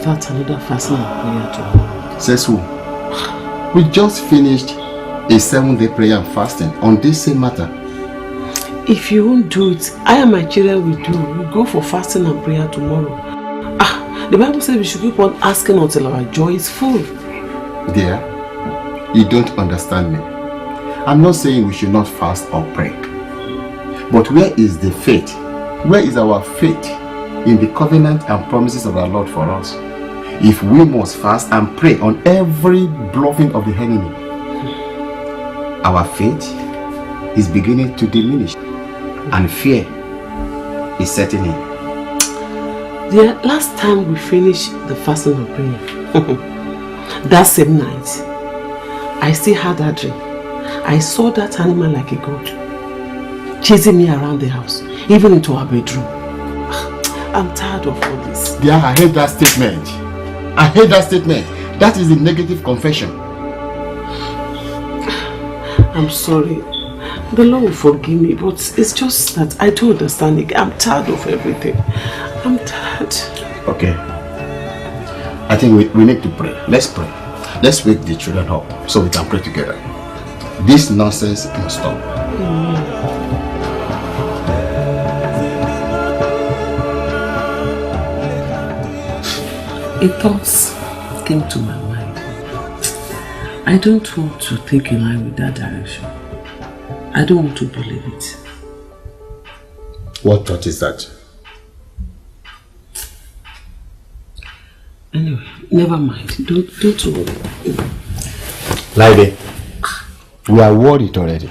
Start another fasting and prayer tomorrow. Says who? We just finished a 7-day prayer and fasting on this same matter. If you won't do it, I and my children will do. We'll go for fasting and prayer tomorrow. The Bible says we should keep on asking until our joy is full. Dear, you don't understand me. I'm not saying we should not fast or pray. But where is the faith? Where is our faith in the covenant and promises of our Lord for us? If we must fast and pray on every bluffing of the enemy, our faith is beginning to diminish and fear is setting in. The last time we finished the fasting and prayer, that same night, I still had that dream. I saw that animal like a goat chasing me around the house, even into our bedroom. I'm tired of all this. Yeah, I heard that statement. I heard that statement. That is a negative confession. I'm sorry. The Lord will forgive me, but it's just that I don't understand it. I'm tired of everything. I'm tired. Okay. I think we need to pray. Let's pray. Let's wake the children up so we can pray together. This nonsense must stop. A thought came to my mind. I don't want to think in line with that direction. I don't want to believe it. What thought is that? Anyway, never mind. Don't worry. Laide, we are worried already.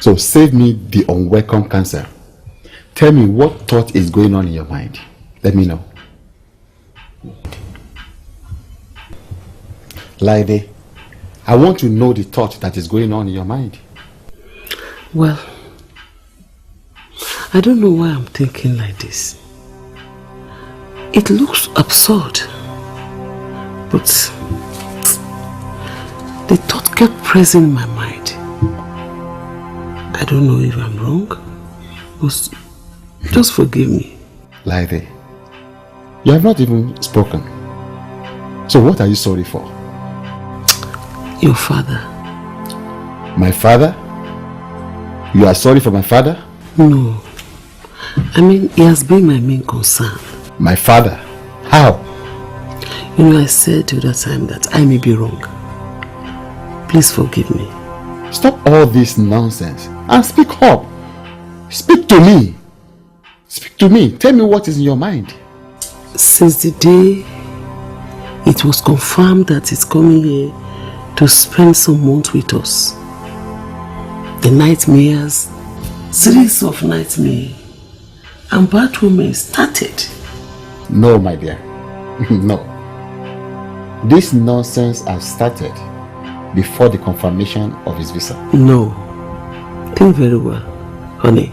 So save me the unwelcome cancer. Tell me what thought is going on in your mind. Let me know. Laide, I want to know the thought that is going on in your mind. Well, I don't know why I'm thinking like this. It looks absurd, but the thought kept pressing in my mind. I don't know if I'm wrong, but just forgive me. Laide, you have not even spoken. So what are you sorry for? Your father. My father? You are sorry for my father? No. I mean, he has been my main concern. My father? How? You know, I said the other time that I may be wrong. Please forgive me. Stop all this nonsense and speak up. Speak to me. Speak to me. Tell me what is in your mind. Since the day it was confirmed that he's coming here to spend some months with us, the nightmares, series of nightmares, and bad rumors started. No, my dear. No. This nonsense has started before the confirmation of his visa. No. Think very well, honey.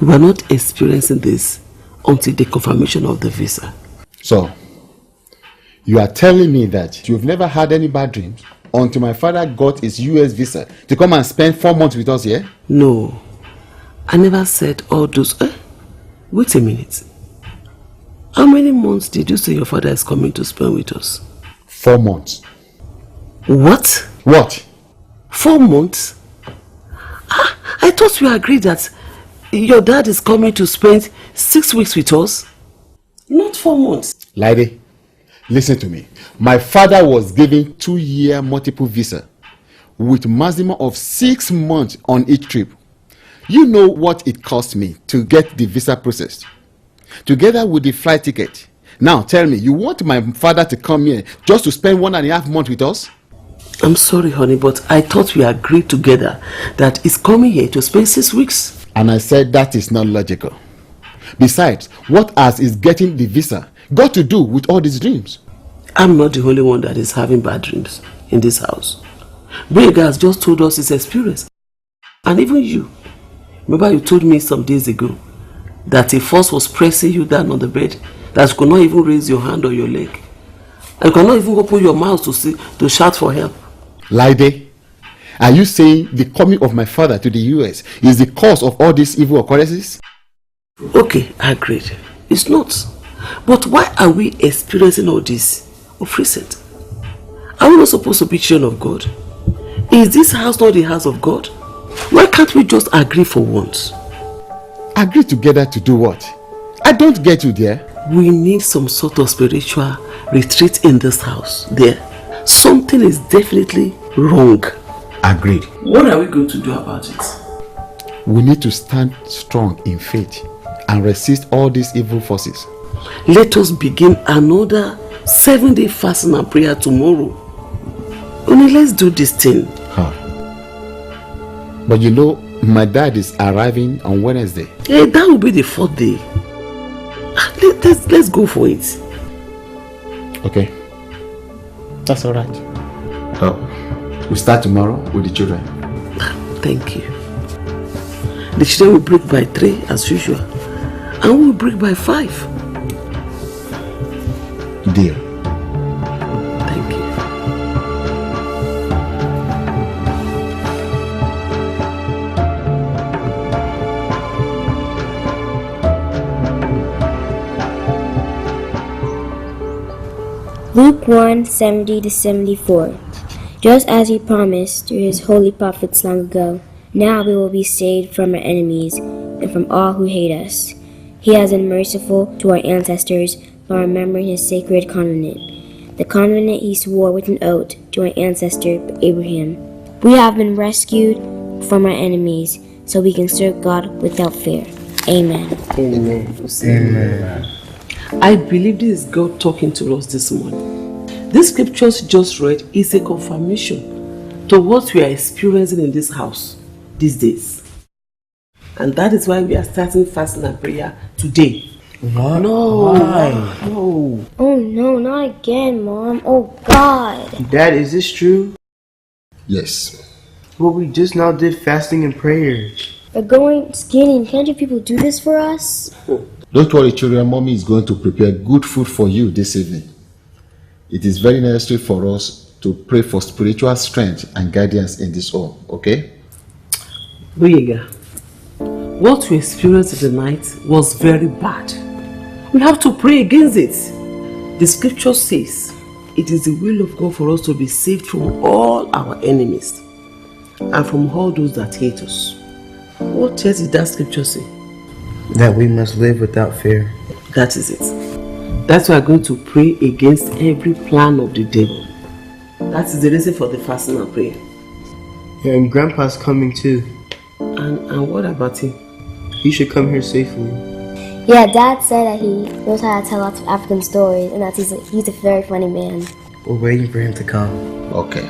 We were not experiencing this until the confirmation of the visa. So, you are telling me that you've never had any bad dreams until my father got his US visa to come and spend 4 months with us here? No. I never said all those... Wait a minute. How many months did you say your father is coming to spend with us? 4 months. What? What? 4 months? I thought we agreed that your dad is coming to spend 6 weeks with us. Not 4 months. Lady, listen to me. My father was given 2-year multiple visa with maximum of 6 months on each trip. You know what it cost me to get the visa processed, together with the flight ticket. Now tell me, you want my father to come here just to spend 1.5 months with us? I'm sorry, honey, but I thought we agreed together that he's coming here to spend 6 weeks. And I said that is not logical. Besides, what has is getting the visa got to do with all these dreams? I'm not the only one that is having bad dreams in this house. Brega has just told us his experience. And even you. Remember you told me some days ago that a force was pressing you down on the bed, that you could not even raise your hand or your leg. And you could not even open your mouth to shout for help. Lide, are you saying the coming of my father to the US is the cause of all these evil occurrences? Okay, I agreed. It's not. But why are we experiencing all this of recent? Are we not supposed to be children of God? Is this house not the house of God? Why can't we just agree for once? Agree together to do what? I don't get you there. We need some sort of spiritual retreat in this house. There. Something is definitely wrong. Agreed. What are we going to do about it? We need to stand strong in faith and resist all these evil forces. Let us begin another 7-day fasting and prayer tomorrow. Only let's do this thing. Huh. But you know, my dad is arriving on Wednesday. Hey, that will be the 4th day. Let's go for it. Okay. That's all right. Oh, we start tomorrow with the children. Thank you. The children will break by 3 as usual. And we will break by 5. Deal. Thank you. Luke 1:70-74. Just as he promised to his holy prophets long ago, now we will be saved from our enemies and from all who hate us. He has been merciful to our ancestors by remembering his sacred covenant, the covenant he swore with an oath to our ancestor Abraham. We have been rescued from our enemies so we can serve God without fear. Amen. Amen. Amen. I believe this is God talking to us this morning. This scriptures just read is a confirmation to what we are experiencing in this house these days. And that is why we are starting fasting and prayer today. What? No. Why? No. Oh no, not again, Mom. Oh God. Dad, is this true? Yes. Well, we just now did fasting and prayer. We're going skiing. Can't you people do this for us? Don't worry, children. Mommy is going to prepare good food for you this evening. It is very necessary for us to pray for spiritual strength and guidance in this home, okay? Boyega, what we experienced in the night was very bad. We have to pray against it. The scripture says, it is the will of God for us to be saved from all our enemies and from all those that hate us. What else did that scripture say? That we must live without fear. That is it. That's why I'm going to pray against every plan of the devil. That is the reason for the fasting and prayer. Yeah, and Grandpa's coming too. And what about him? He should come here safely. Yeah, Dad said that he knows how to tell lots of African stories and that he's a very funny man. We're waiting for him to come. Okay.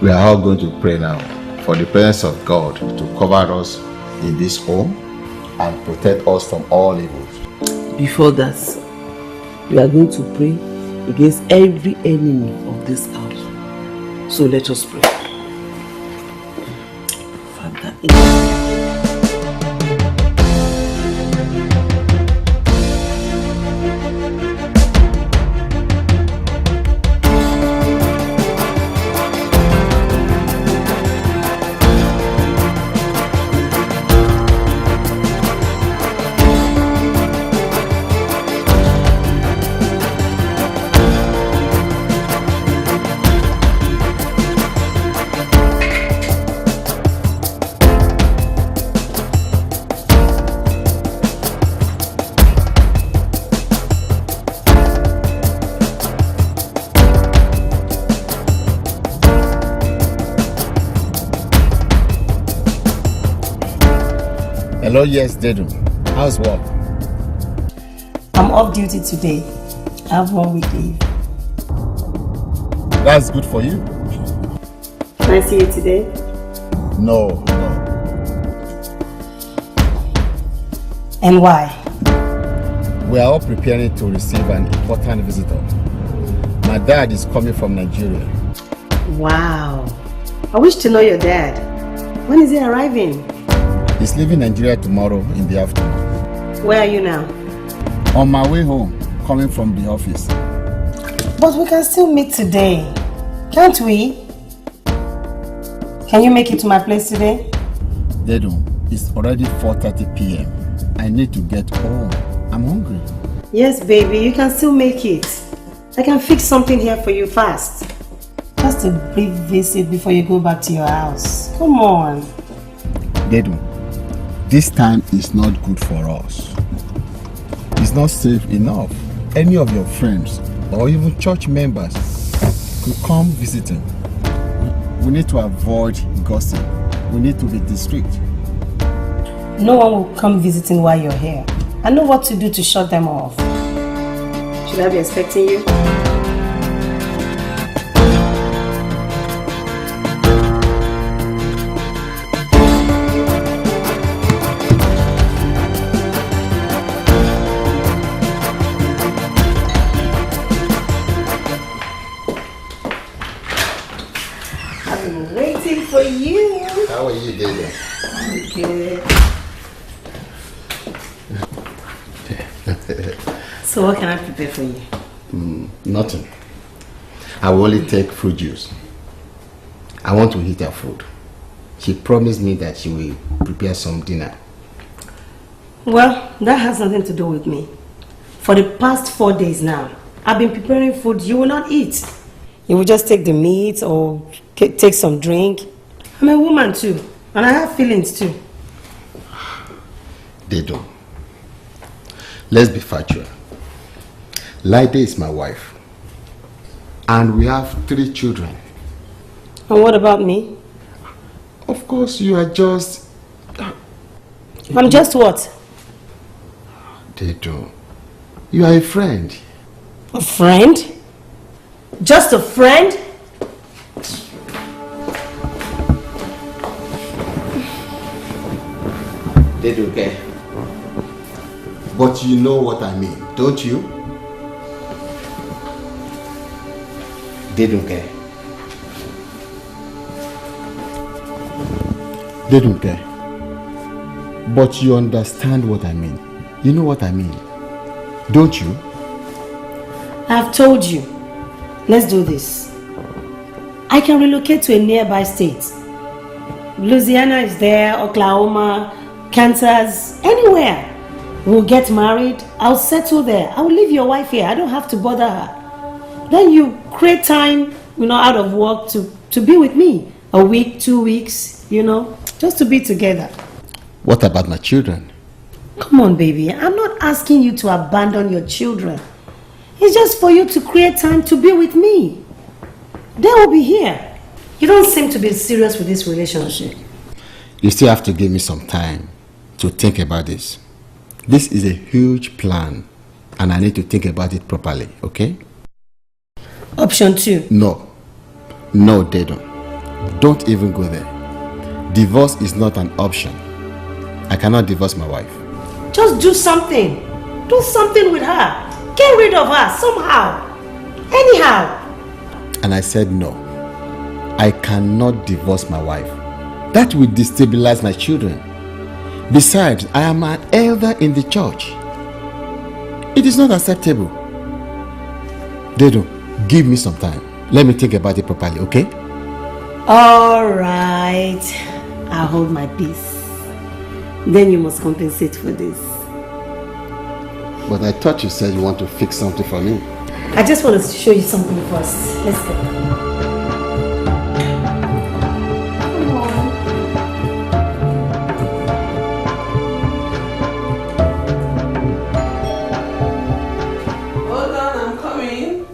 We are all going to pray now for the presence of God to cover us in this home and protect us from all evils. Before that, we are going to pray against every enemy of this house. So let us pray. Father, Hello, yes, Dedu. How's work? I'm off duty today. I have 1 week leave. That's good for you. Can I see you today? No. And why? We are all preparing to receive an important visitor. My dad is coming from Nigeria. Wow. I wish to know your dad. When is he arriving? He's leaving Nigeria tomorrow in the afternoon. Where are you now? On my way home, coming from the office. But we can still meet today. Can't we? Can you make it to my place today? Dedu, it's already 4:30 p.m. I need to get home. I'm hungry. Yes, baby, you can still make it. I can fix something here for you fast. Just a brief visit before you go back to your house. Come on. Dedu, this time is not good for us. It's not safe enough. Any of your friends or even church members could come visiting. We need to avoid gossip. We need to be discreet. No one will come visiting while you're here. I know what to do to shut them off. Should I be expecting you? For you. How are you, David? Good. So what can I prepare for you? Nothing. I will only take fruit juice. I want to eat her food. She promised me that she will prepare some dinner. Well, that has nothing to do with me. For the past 4 days now, I've been preparing food you will not eat. You will just take the meat or take some drink. I'm a woman too, and I have feelings too. They don't. Let's be factual. Laide is my wife. And we have 3 children. And what about me? Of course, you are just... I'm just what? They don't. You are a friend. A friend? Just a friend? They don't care. But you know what I mean, don't you? They don't care. They don't care. But you understand what I mean. You know what I mean, don't you? I've told you. Let's do this. I can relocate to a nearby state. Louisiana is there, Oklahoma, Kansas, anywhere. We'll get married. I'll settle there. I will leave your wife here. I don't have to bother her. then you create time, out of work to be with me. A week, 2 weeks, just to be together. What about my children? Come on, baby. I'm not asking you to abandon your children. It's just for you to create time to be with me. They will be here. You don't seem to be serious with this relationship. You still have to give me some time to think about this. This is a huge plan, and I need to think about it properly, okay? Option 2. No, Dedo. Don't even go there. Divorce is not an option. I cannot divorce my wife. Just do something. Do something with her. Get rid of her somehow. Anyhow. And I said no. I cannot divorce my wife. That will destabilize my children. Besides, I am an elder in the church. It is not acceptable. Dedo, give me some time. Let me think about it properly, okay? All right. I'll hold my peace. Then you must compensate for this. But I thought you said you want to fix something for me. I just want to show you something first. Let's go. Hold on, I'm coming.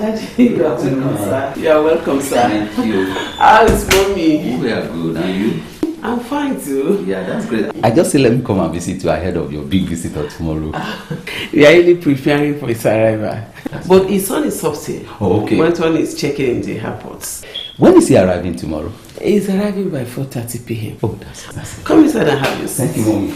Daddy, you are welcome, sir. You are welcome, sir. Thank you. How is mommy? We are good, and you? I'm fine too. Yeah, that's great. I just said let me come and visit you ahead of your big visitor tomorrow. We are really preparing for his arrival. But his son is upstairs. Oh, okay. My son is checking in the airport. When is he arriving tomorrow? He's arriving by 4:30 p.m. Oh, that's it. Come inside and have your seat. Thank you, Mommy.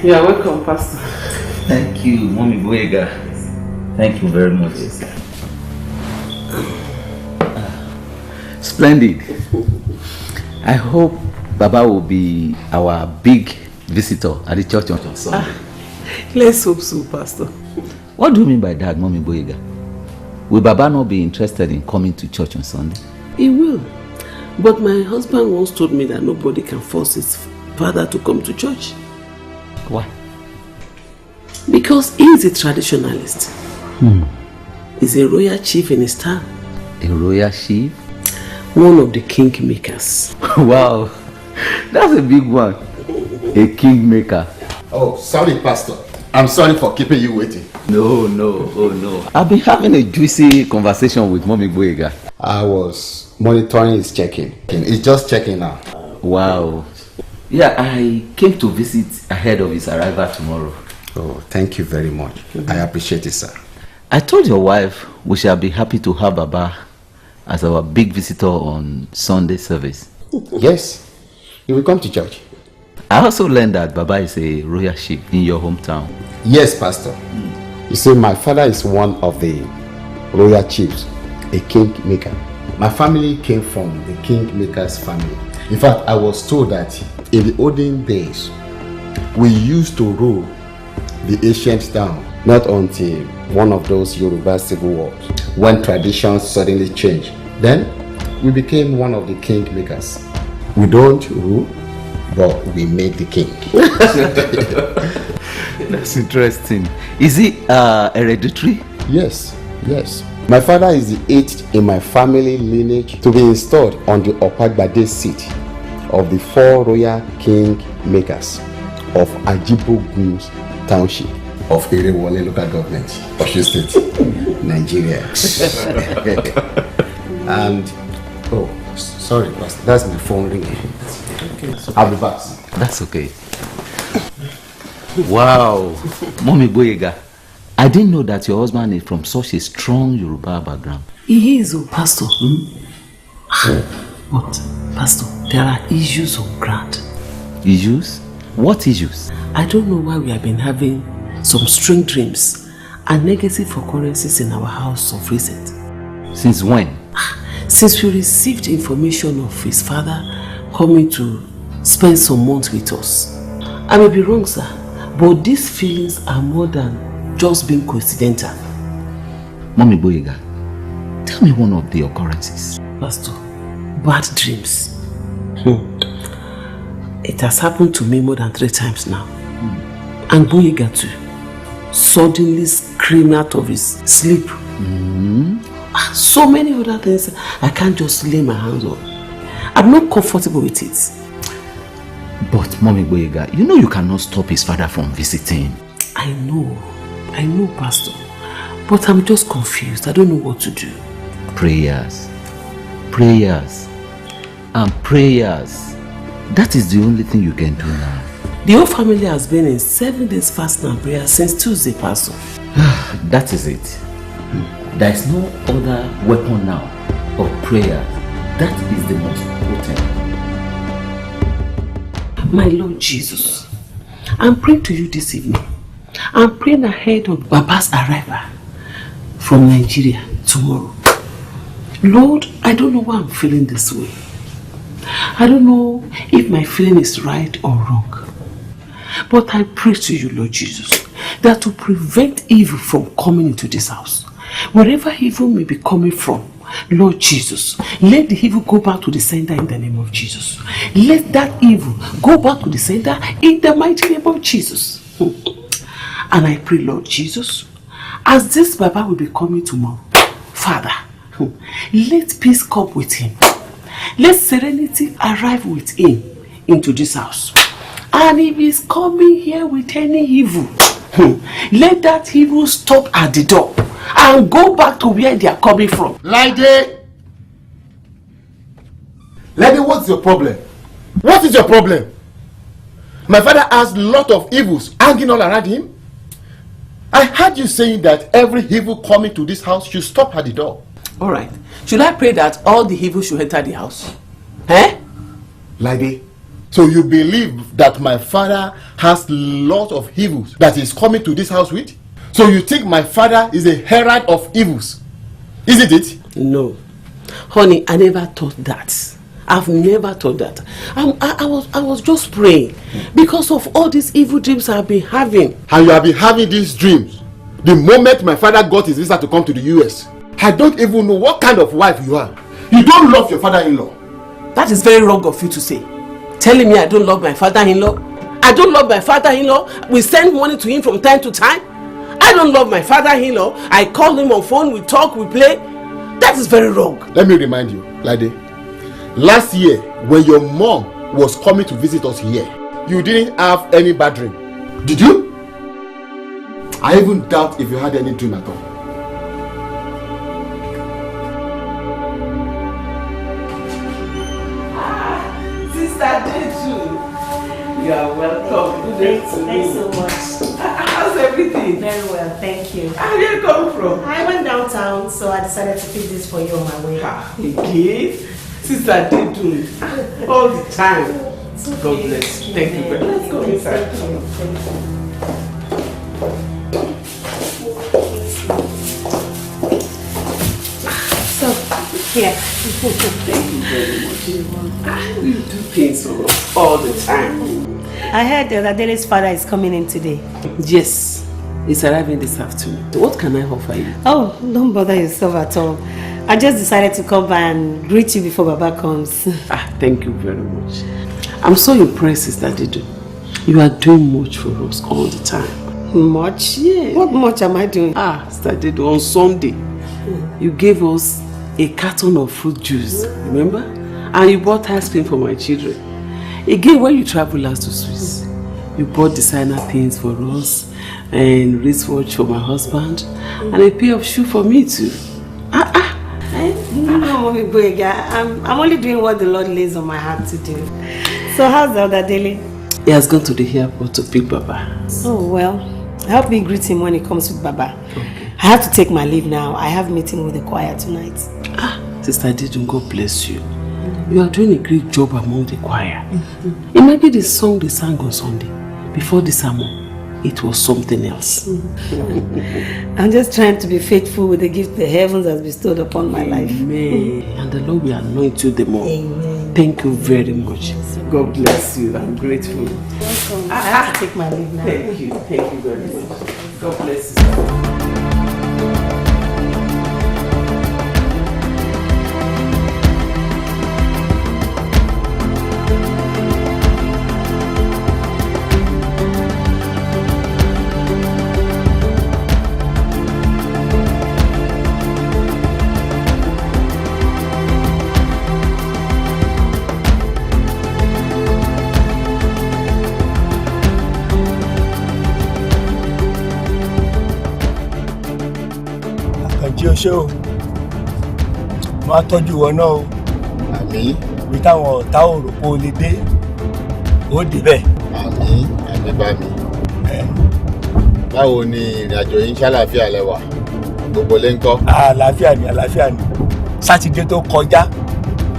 You are welcome, Pastor. Thank you, Mommy Boyega. Thank you very much. Splendid. I hope Baba will be our big visitor at the church on Sunday. Let's hope so, Pastor. What do you mean by that, Mommy Boyega? Will Baba not be interested in coming to church on Sunday? He will. But my husband once told me that nobody can force his father to come to church. Why? Because he is a traditionalist. He's a royal chief in his town. A royal chief? One of the kingmakers. Wow, that's a big one. A kingmaker. Oh, sorry, Pastor. I'm sorry for keeping you waiting. No, oh no. I've been having a juicy conversation with Mommy Boyega. I was monitoring his check-in. He's just checking now. Wow. Yeah, I came to visit ahead of his arrival tomorrow. Oh, thank you very much. I appreciate it, sir. I told your wife we shall be happy to have Baba as our big visitor on Sunday service. Yes, he will come to church. I also learned that Baba is a royal chief in your hometown. Yes, Pastor. You see, my father is one of the royal chiefs, a kingmaker. My family came from the kingmaker's family. In fact, I was told that in the olden days, we used to rule the ancient town, not until one of those Yoruba civil wars, when traditions suddenly changed. Then, we became one of the kingmakers. We don't rule, but we make the king. That's interesting. Is it hereditary? Yes. My father is the 8th in my family lineage to be installed on the Opagbade seat of the 4 royal kingmakers of Ajibogun's township of Irewole local government, Osun State, Nigeria. And, oh, sorry, Pastor, that's my phone ringing. Okay. I'll be back. That's okay. Wow, Mommy Boyega, I didn't know that your husband is from such a strong Yoruba background. He is, Pastor. But, Pastor, there are issues on ground. Issues? What issues? I don't know why we have been having some strange dreams and negative occurrences in our house of recent. Since when? Since we received information of his father coming to spend some months with us. I may be wrong, sir, but these feelings are more than just being coincidental. Mommy Boyega, tell me one of the occurrences. Pastor, bad dreams. It has happened to me more than 3 times now. And Boyega too. Suddenly screaming out of his sleep. So many other things I can't just lay my hands on. I'm not comfortable with it. But Mommy Boyega, you know you cannot stop his father from visiting. I know, Pastor. But I'm just confused. I don't know what to do. Prayers. Prayers. And prayers. That is the only thing you can do now. The whole family has been in 7 days fasting and prayer since Tuesday, Pastor. That is it. There is no other weapon now of prayer. That is the most potent. My Lord Jesus, I'm praying to you this evening. I'm praying ahead of Baba's arrival from Nigeria tomorrow. Lord, I don't know why I'm feeling this way. I don't know if my feeling is right or wrong. But I pray to you, Lord Jesus, that to prevent evil from coming into this house, wherever evil may be coming from, Lord Jesus, let the evil go back to the sender in the name of Jesus. Let that evil go back to the sender in the mighty name of Jesus. And I pray, Lord Jesus, as this Baba will be coming tomorrow, Father, let peace come with him. Let serenity arrive with him into this house. And if he's coming here with any evil, let that evil stop at the door and go back to where they are coming from. Lady, what's your problem? What is your problem? My father has a lot of evils hanging all around him. I heard you saying that every evil coming to this house should stop at the door. Alright. Should I pray that all the evil should enter the house? Eh? Lady, so you believe that my father has a lot of evils that is coming to this house with? So you think my father is a herald of evils? Isn't it? No. Honey, I never thought that. I've never thought that. I was just praying because of all these evil dreams I've been having. And you have been having these dreams the moment my father got his visa to come to the US. I don't even know what kind of wife you are. You don't love your father-in-law. That is very wrong of you to say. Telling me I don't love my father-in-law. I don't love my father-in-law. We send money to him from time to time. I don't love my father-in-law. I call him on phone, we talk, we play. That is very wrong. Let me remind you, Lady. Last year, when your mom was coming to visit us here, you didn't have any bad dream. Did you? I even doubt if you had any dream at all. Sister Deju, you are welcome. Good afternoon. Thanks so much. How's everything? Very well, thank you. Where did you come from? I went downtown, so I decided to pick this for you on my way. Again? Sister Deju, all the time. God bless you. Thank you very much. Let's go inside. Thank you. So, here. Thank you very much. You do things for us all the time. I heard that Adele's father is coming in today. Yes, he's arriving this afternoon. What can I offer you? Oh, don't bother yourself at all. I just decided to come by and greet you before Baba comes. Thank you very much. I'm so impressed, Sister Deju. You are doing much for us all the time. Much? Yeah. What much am I doing? Sister Deju, on Sunday, you gave us a carton of fruit juice, remember? And you bought ice cream for my children. Again, when you travel last to Swiss, you bought designer things for us, and wristwatch for my husband, and a pair of shoes for me too. No, Mommy Boyega, I'm only doing what the Lord lays on my heart to do. So how's the other Dele? He has gone to the airport to pick Baba. Oh, well, help me greet him when he comes with Baba. Okay. I have to take my leave now. I have a meeting with the choir tonight. Sister Didun, God bless you. You are doing a great job among the choir. Imagine the song they sang on Sunday. Before the sermon, it was something else. I'm just trying to be faithful with the gift the heavens has bestowed upon my life. Amen. And the Lord will anoint you the more. Amen. Thank you very much. God bless you. I'm grateful. Welcome. I have to take my leave now. Thank you very much. God bless you. ṣe o máa tọ́jú wọn náà o. àmín. ibi táwọn ọ̀tá òròpó lè dé ó débẹ̀. àmín àmín bá mi. báwo ni ìrìn àjò yín ṣàlàáfíà lẹ́wà gbogbo lè ń kọ́. àlàáfíà ni sátidé tó kọjá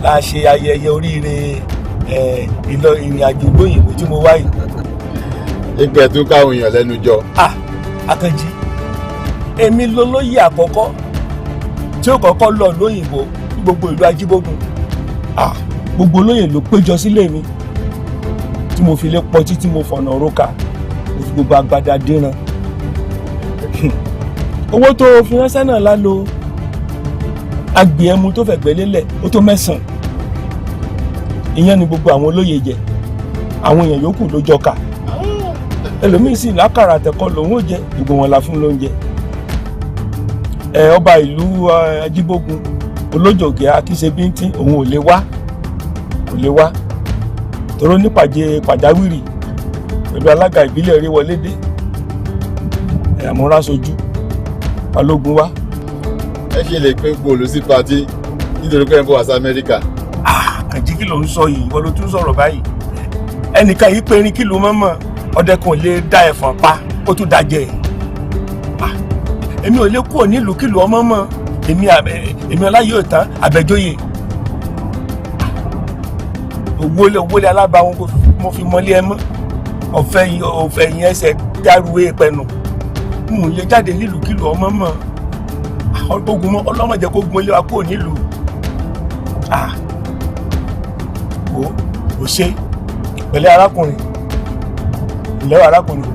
la ṣe ayẹyẹ oríire ìrìn àjò lóyìnbó tí mo wá yìí. ìgbẹ́ tún káwọn èèyàn lẹ́nu jọ. Akànjí èmi lolóyè àkọ́kọ́ tí ó kọ́kọ́ lọ lóyìnbó ní gbogbo ìlú Ajíbógun. Gbogbo olóyè ló péjọ sílé mi tí mo fi lè pọtí tí mo fọ̀nà rókà mo fi gbogbo agbada dínran. Owó tó fi ránṣẹ́ náà lálo agbè ẹmu tó fẹ̀gbẹ́ lélẹ̀ ó tó 9. Ìyẹn ni gbogbo àwọn olóyè jẹ, àwọn èèyàn yòókù ló jọkà. Ẹlòmíín sì lákàrà àtẹ̀kọ́ lòun ò jẹ, gbogbo wọn la fún lóúnjẹ. Ọba ìlú Ajíbógun Olójògé Akíṣebíntín òun ò lè wá toró nípàdé pàjáwìrì pẹ̀lú alága ìbílẹ̀ Eréwọlédé àmúrásojú Balógun wá. ẹ ṣe lè pín góòlù sí pàtí nítorí pé ẹ ń bọ̀ wá sí Amẹ́ríkà. Kànjí kí ló ń sọ yìí ìwọ ló tún sọ̀rọ̀ báyìí. Ẹnìkan yìí pé erin kìlú mọ́mọ́ ọdẹ kan lè dá ẹ̀fọn pa ó tún dájẹ́. Èmi ò lè kúrò nílùú kìlú ọmọ mọ́ èmi Ọláyé Òtán Àbẹ̀jóyè. Òwúlé alábàáwọn mo fi mọ́lé ẹ mọ́ ọ̀fẹ́ yẹn ẹsẹ̀ dárúwé pẹ̀nù. Mo lè jáde nílùú kìlú ọmọ mọ́ ọlọ́mọdé kó gun ilé wa kúrò nílùú. Ó ṣe pẹ̀lẹ́ arákùnrin ìlẹ́wọ̀ arákùnrin.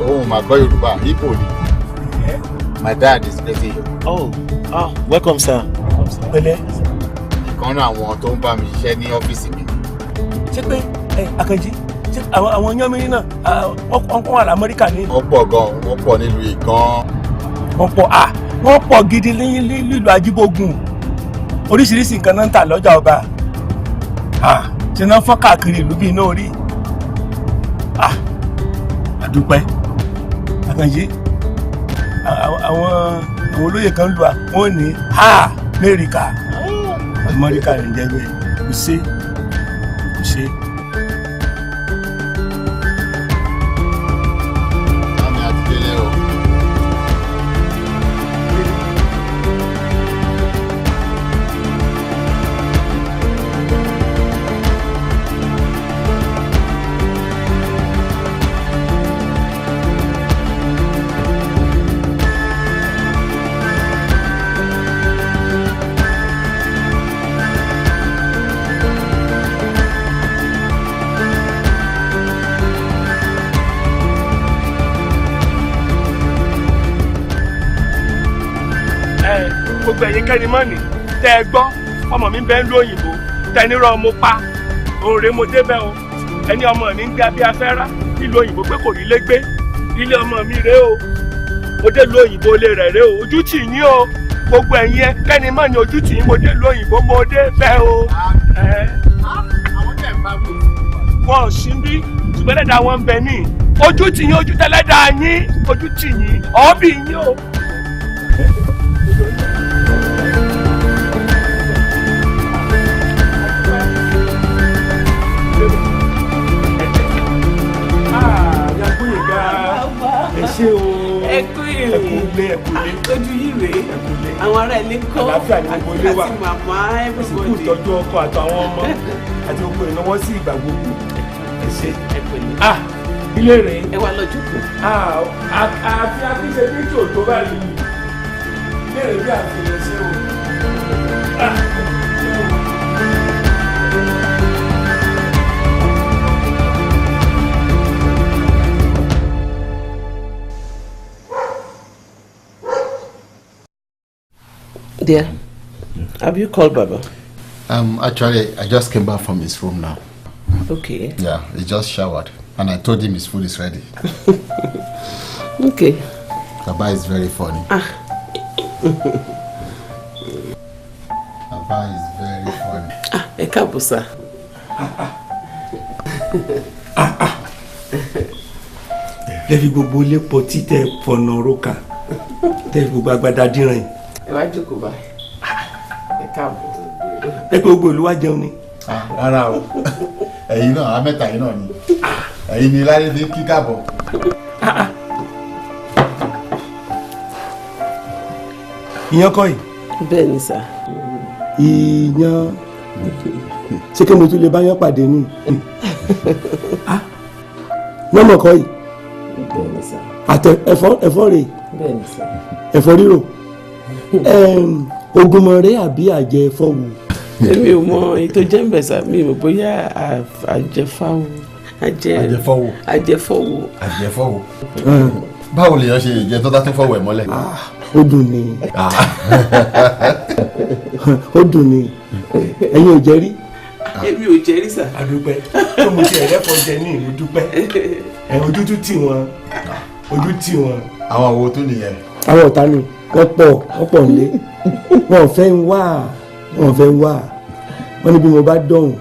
Òun máa gbọ́ Yorùbá Igbo ni. My dad is busy. Welcome sir. Pẹ̀lẹ́. ìkan náà àwọn tó ń bá mi ṣiṣẹ́ ní ọ́fíìsì mi. Ṣé pé Akànjí ṣé àwọn yánmírín náà wọ́n wà l'Amẹ́ríkà ní. wọ́n pọ̀ gan-an wọ́n pọ̀ nílùú ìgan. wọ́n pọ̀ gidi nílùú Ajíbógun oríṣiríṣi nǹkan náà ń tà lọ́jà ọba. Ṣé náà fọ́n káàkiri ìlú bíi iná orí. Àdúpẹ́ Akànjí àwọn olóyè kan lù wọ́n ní Amẹ́ríkà rẹ̀ ń jẹ́ bẹ́ẹ̀ kò ṣe. Àmì àti délé o. Gbogbo ẹ̀yin kẹ́ni mọ́nì tẹ́ ẹ gbọ́ ọmọ mi bẹ́ẹ̀ ń lo òyìnbó tẹ́ nírọ̀ mo pa òòrè mo débẹ̀ o ẹni ọmọ mi ń gbé abẹ́ afẹ́rá nílùú òyìnbó pé kò rí lé gbé ilé ọmọ mi rèé o mo dé lu òyìnbó lé rẹ̀ rèé o ojú tì yín o gbogbo ẹ̀yin kẹ́ni mọ́nì ojú tì yín mo dé lu òyìnbó mo dé bẹ́ẹ̀ o. àwọn tẹ̀ ń bá wò. Wọn ò sí bí ṣùgbọ́n lẹ́dàá wọn ń bẹ ní ojú tì yín ojú tẹ́lẹ́dàá yín ojú tì yín ọ̀ọ́bì yín o. Ṣé o ẹkú ilé ojú yìí rèé àwọn ará ilé kọ́ àlàáfíà ní gbogbo ilé wa àti màmá ẹ̀sìnkú ìtọ́jú ọkọ àtàwọn ọmọ àti gbogbo ìnáwó sí ìgbà gbogbo ẹ̀ṣẹ̀ ilé rèé ẹ wá lọ jókòó. àfi akíṣe bí tí ò tó báyìí ilé rèé bí àfihàn ṣe o. Dear, have you called Baba? Actually, I just came back from his room now. Okay. Yeah, he just showered. And I told him his food is ready. Okay. Baba is very funny. Baba is very funny. A couple, sir. Lẹ́fi gbogbo ilé pọ̀ títẹ̀ fọ̀nà rókà. Lẹ́fi gbogbo agbada dínran yìí. Ẹ wá jókòó báyìí. Ẹ káàbọ̀. Ẹ pé gbogbo ìlú wa jẹun ni. Rárá o. Ẹ̀yin náà, amẹ́ta yìí náà ni. Ẹ̀yin ni láyé fi kí káàbọ̀. Ìyàn kọ́ yìí. Bẹ́ẹ̀ ni sà. Ìyàn. Ṣé kí mo tún lè bá yán pàdé ní? Mọ́mọ́ kọ́ yìí. Bẹ́ẹ̀ ni sà. Àtẹ ẹ̀fọ́ rè. Bẹ́ẹ̀ ni sà. Ẹ̀fọ́ rírò. Ògùnmọ̀rẹ́ àbí àjẹ ẹ̀fọ́ wò. Èmi ò mọ ètò jẹ́ǹbẹ̀sà mi ò bóyá àjẹfáwò. Àjẹfọ́wò. Àjẹfọ́wò. Àjẹfọ́wò. Báwo lèèyàn ṣe jẹ tó tún fọwọ́ ẹ̀ mọ́lẹ̀? Ó dùn ni. Ó dùn ni. Ẹ̀yin ò jẹ́ rí? Èmi ò jẹ́ rí sà. Àdúpẹ́. Tó mo ti ẹ̀rẹ́fọ́ jẹ ní ìlú dúpẹ́. Ojú tún tì wọ́n. Ojú tì wọ́n. Àwọn wo tún nìyẹn? Àwọn ọ̀tá ni wọ́n pọ̀ nílé. Wọ́n fẹ́ ń wá. Wọ́n ní bí mo bá dọ̀hùn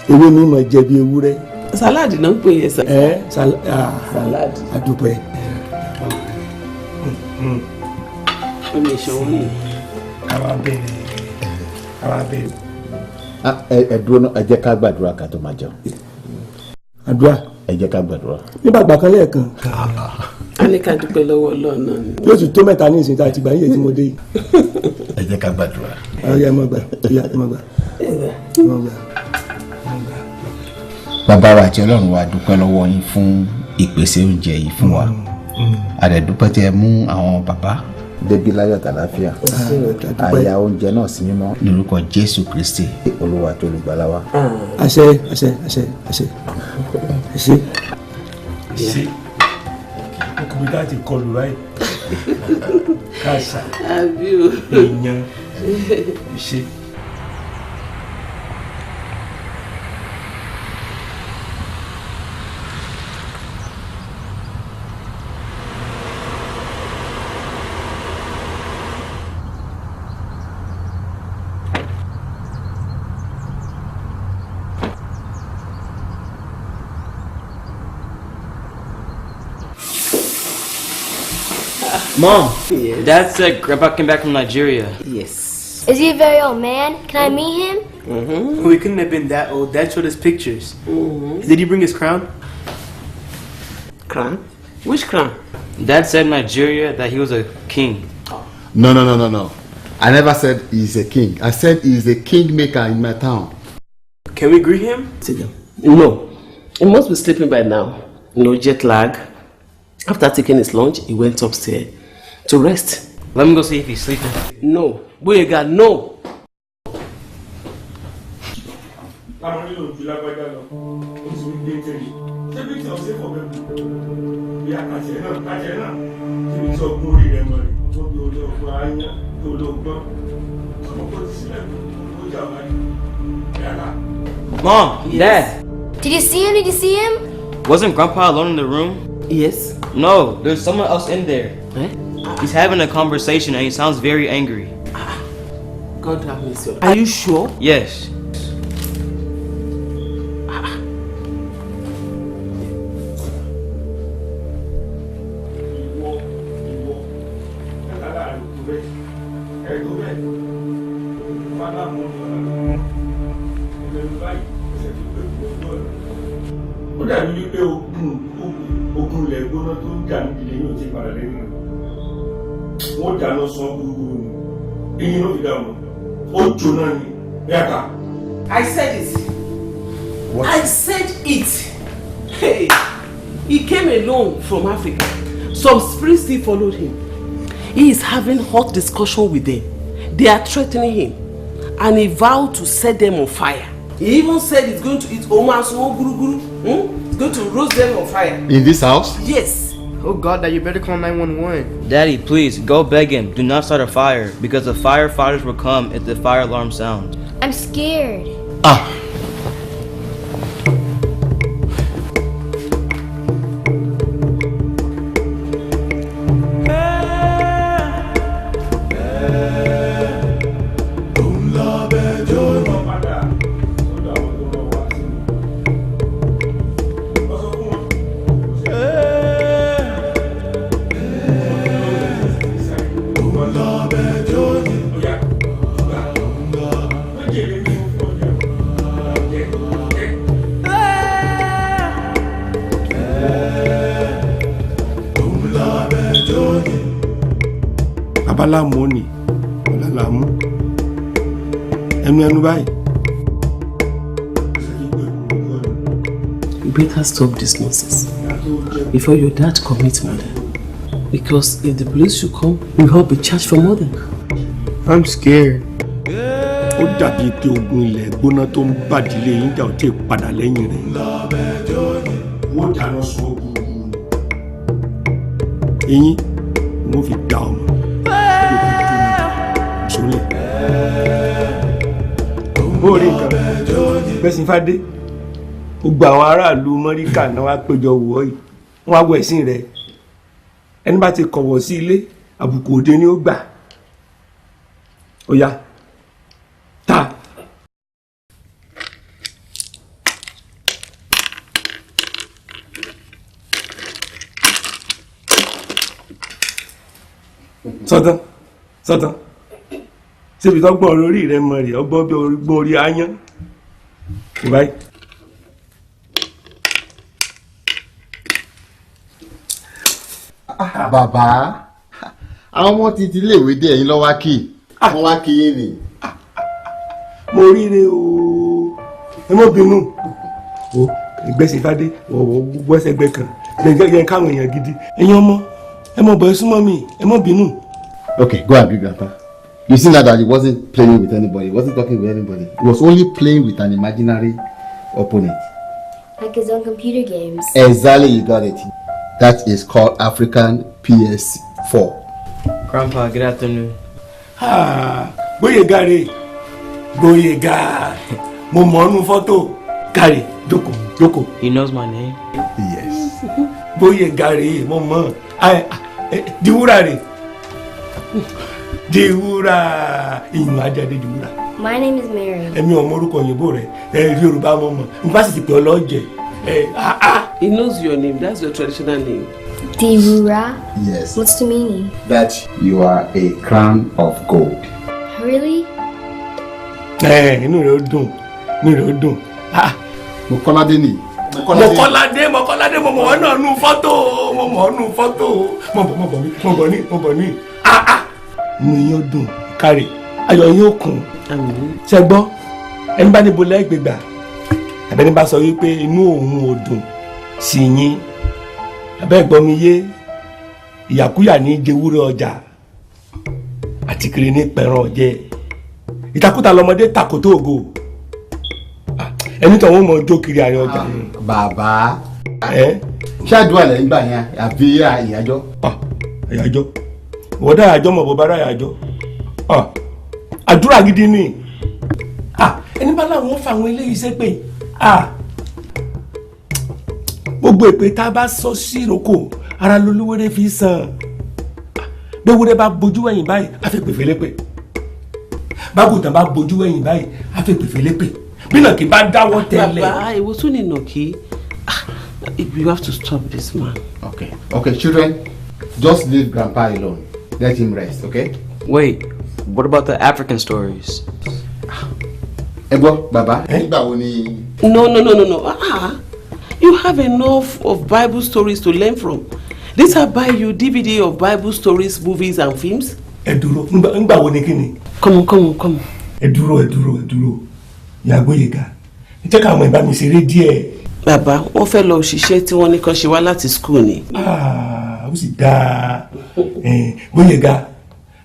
ewé mi mọ̀ jẹ bí ewúrẹ́. Sàláàdì náà ń pè yẹn sà. Sàláàdì. Àdúpẹ́. Omi ìṣòwò ni. Àwa bẹ̀rẹ̀. Ẹ dúró náà, ẹ jẹ́ ká gbàdúrà ká tó máa jẹun. Àdúrà. Ẹ jẹ́ ká gbàdúrà. Nígbà àgbà kan lẹ́ẹ̀kan. A ní ká dúpẹ́ lọ́wọ́ Ọlọ́run náà ni. Yóò sì tó mẹ́ta ní ìsìn tá a ti gbà yíyẹ tí mo dé yìí. Ẹ jẹ́ ká gbàdúrà. Ọ̀ya ẹ má gbà. Bàbá wa àti Ọlọ́run wa dúpẹ́ lọ́wọ́ yín fún ìpèsè oúnjẹ yìí fún wa. A dẹ̀ dúpẹ́ tí ẹ mú àwọn bàbá débi láyọ̀ àtàlàáfíà. Àyà oúnjẹ náà sí mímọ́ lórúkọ Jésù Kristi Olúwa tó olùgbàlà wa. Àṣẹ. Ọkùnrin ká ti kọlù báyìí. Káàsà. Àbí o. Èèyàn. Ṣe. Mom, Dad said Grandpa came back from Nigeria. Yes. Is he a very old man? Can I meet him? Well, he couldn't have been that old. Dad showed us pictures. Did he bring his crown? Crown? Which crown? Dad said in Nigeria that he was a king. No. I never said he's a king. I said he's a kingmaker in my town. Can we greet him? Sit down. No. He must be sleeping by now. No jet lag. After taking his lunch, he went upstairs to rest. Let me go see if he's sleeping. No. Boyega, no. Mom, Dad. Did you see him? Did you see him? Wasn't Grandpa alone in the room? Yes. No, there's someone else in there. Eh? He's having a conversation and he sounds very angry. God have mercy. Are you sure? Yes. Ó dàbí wípé ogun ilẹ̀ gbóná tó ń jà nídìí yóò ti padà lẹ́yìn rẹ̀. Wọ́n dáná sán gbúgbúrú ni. Eyín ló fi dáhùn. Ó jóná ni. Yàtà. I said it. What? I said it. Hey, he came alone from Africa. Some spirits still followed him. He is having hot discussion with them. They are threatening him. And he vowed to set them on fire. He even said he's going to eat Oma Sumo Guru Guru. He's going to roast them on fire. In this house? Yes. Oh God, Dad, you better call 911. Daddy, please, go beg him. Do not start a fire, because the firefighters will come if the fire alarm sounds. I'm scared. Abalamu ni, Olalamu. Ẹnu báyìí. You better stop this nonsense before your dad commits murder. Because if the police should come, we'll all be charged for murder. I'm scared. Ó dàbí pé ogun ilẹ̀ gbóná tó ń bàdílé yín jà ó tí ì padà lẹ́yìn rẹ̀. Wọ́n dáná sun ogun. Eyín wọ́n fi dá ọmọ. Sólè. Ó rí nǹkan bẹ́sìn fádé. Gbogbo àwọn aráàlú Mọ́ríkà náà wá péjọ wọ̀ yìí. Wọ́n á wọ ẹ̀sìn rẹ̀. Ẹni bá ti kọ̀wọ̀ sí ilé, àbùkù òde ni ó gbà. Ó yá. Ta. Sọ́tán. Ṣébi tó gbọ́n orí rẹ̀ mọ̀ rẹ̀ ọgbọ́n bí gbọ́n orí áyán. Báyìí. Bàbá, àwọn ọmọ ti iléèwé dé ẹ̀yin lọ́wọ́ kí wọ́n wá kí yín ni. Mo ríre o, ẹ mọ́ bínú. O ìgbésẹ̀ fádé wọ́n gbẹ́sẹ̀gbẹ́ kan gbẹ̀gẹ́ káwọn èèyàn gidi. Ẹ̀yin ọmọ ẹ mọ̀ bọ̀ ẹ súnmọ́ mi ẹ mọ́ bínú. Okay, go and be Grandpa. You see now that he wasn't playing with anybody, he wasn't talking with anybody. He was only playing with an imaginary opponent. Like his own computer games. Exactly, you got it. That is called African PS4. Grandpa, good afternoon. Gbóyèga rè, Gbóyèga. Mo mọ̀ ọ́nú fọ́tò. Gàrí, jókòó. He knows my name? Yes. Gbóyèga rè, mo mọ̀. Diwúrà rè. Diwúrà. Ìyún ajáde Diwúrà. My name is Mary. Èmi ò mọ orúkọ òyìnbó rẹ̀. Yorùbá mo mọ̀. N bá sì ti pè ọ́ lọ́jẹ̀. He knows your name. That's your traditional name. Diwúrà? Yes. What's the meaning? That you are a crown of gold. Really? Inú rẹ̀ ó dùn. Mọ́kọ́ládé ni. Mọ́kọ́ládé mo mọ̀ ọ́ náà nú fọ́tò. Mo bọ̀ ní. Inú yín ó dùn kárí ayọ̀ yín ó kún. Ṣé gbọ́ ẹni bá níbo lẹ́gbẹ̀gbà àbẹ́ni bá sọ wípé inú òun ò dùn sí yín abẹ́ gbọ́ mi yé ìyàkúyà ní jewúrẹ́ ọjà àti kiri ní pẹ̀ràn ọ̀jẹ́ ìtakùtà lọmọdé takòtò ògo ẹni tó wọ́n mọ̀ jó kiri àárín ọjà. Bàbá ṣáàdúrà lẹ́yìn gbà yẹn àbí ìyájọ́. Ìyájọ́ wọ́n dá ìyájọ́ mọ̀ bó bá dá ìyájọ́ àdúrà gidi ni ẹni bá láwọn fa àwọn eléyìí ṣépè gbogbo èpè tá a bá sọ sí ìrókò ara lolúwẹ́rẹ́ fi sàn gbẹ́wúrẹ́ bá bojú ẹ̀yìn báyìí á fẹ́ pèfè lépè bágùntàn bá bojú ẹ̀yìn báyìí á fẹ́ pèfè lépè bí nàkí bá dáwọ́ tẹ́lẹ̀. Baba, it was only Noki. You have to stop this man. Okay, children, just leave Grandpa alone. Let him rest, okay? Wait, what about the African stories? Ebo, Baba, nígbà wo ni? No. You have enough of Bible stories to learn from. Did I buy you DVD of Bible stories, movies and films? Ẹ dúró, nígbà wo ni kíni? Come on. Ẹ dúró. Ìyá Gbóyèga. Jẹ́ ká àwọn ìbá mi ṣeré díẹ̀. Bàbá, wọ́n fẹ́ lọ òṣìṣẹ́ tí wọ́n ní kàn ṣe wá láti school ni. Ó sì dáa. Gbóyèga,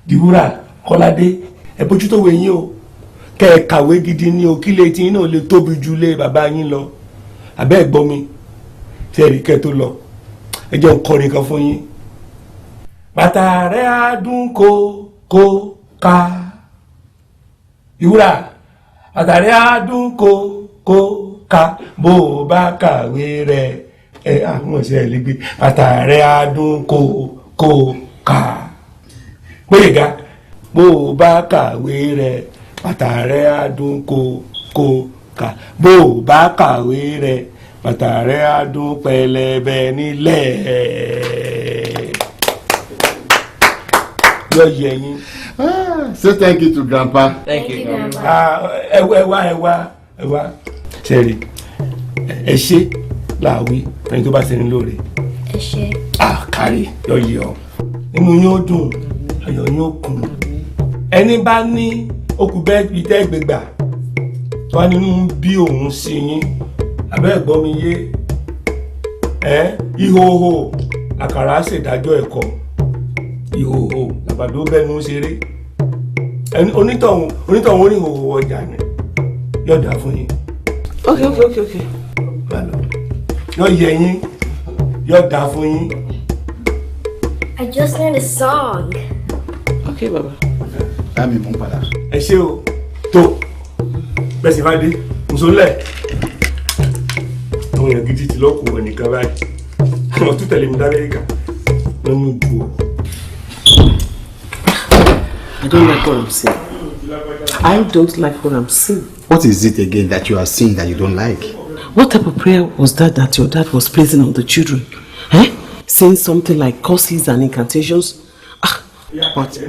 Diwúrà, Kọ́ládé, ẹ bójútó wo yín o. Kẹ́ ẹ kàwé gidi ní o, kí ilé tí yín náà lè tóbi ju ilé bàbá yín lọ. Àbẹ́ ẹ̀ gbọ́ mi, ṣe rí kẹ́ tó lọ. ẹ jẹ́ n kọrin kan fún yín. Bàtà rẹ̀ á dún kó ká. Ìwúrà bàtà rẹ̀ á dún kó ká bó o bá kàwé rẹ̀ àwọn ìṣe ẹ̀ lè gbé. Bàtà rẹ̀ á dún kó ká. Gbéyèga bó o bá kàwé rẹ̀ bàtà rẹ̀ á dún kó ká bó o bá kàwé rẹ̀ bàtà rẹ̀ á dún pẹlẹbẹ nílẹ̀. Yọ yẹ yín. Say thank you to Grandpa. Thank you, Grandpa. Ẹ wá. Sẹ́rí ẹ ṣe láàwí ẹni tó bá ṣe ní lóore. Ẹ ṣé. Kárí yọ yẹ ọ. Inú yóò dùn, ayọ̀ yóò kún. Ẹni bá ní okùn bẹ́ẹ̀ bí tẹ́ gbégbà tó wá nínú bí òun sí yín. Abẹ́ ẹ̀gbọ́n mi yé ìhòòhò àkàrà ṣèdájọ́ ẹ̀kọ́ ìhòòhò làbàdo bẹ́nu ṣeré onítọ̀hún oníhòòhò ọjà ni yọ̀dà fún yín. Okay. Yọ yẹ yín yọ̀dà fún yín. I just learned a song. Okay, Baba. Dami mú padà. Ẹ ṣé o tó bẹ́ẹ̀ sì fàdé nsọ́lẹ̀. Àwọn èèyàn gidi ti lọ́kùn ẹnìkan báyìí. Wọ́n tún tẹ̀lé mi dá Amẹ́ríkà. Wọ́n mú ìbú o. I don't like what I'm seeing. I don't like what I'm seeing. What is it again that you are seeing that you don't like? What type of prayer was that your dad was placing on the children? Saying something like curses and incantations? But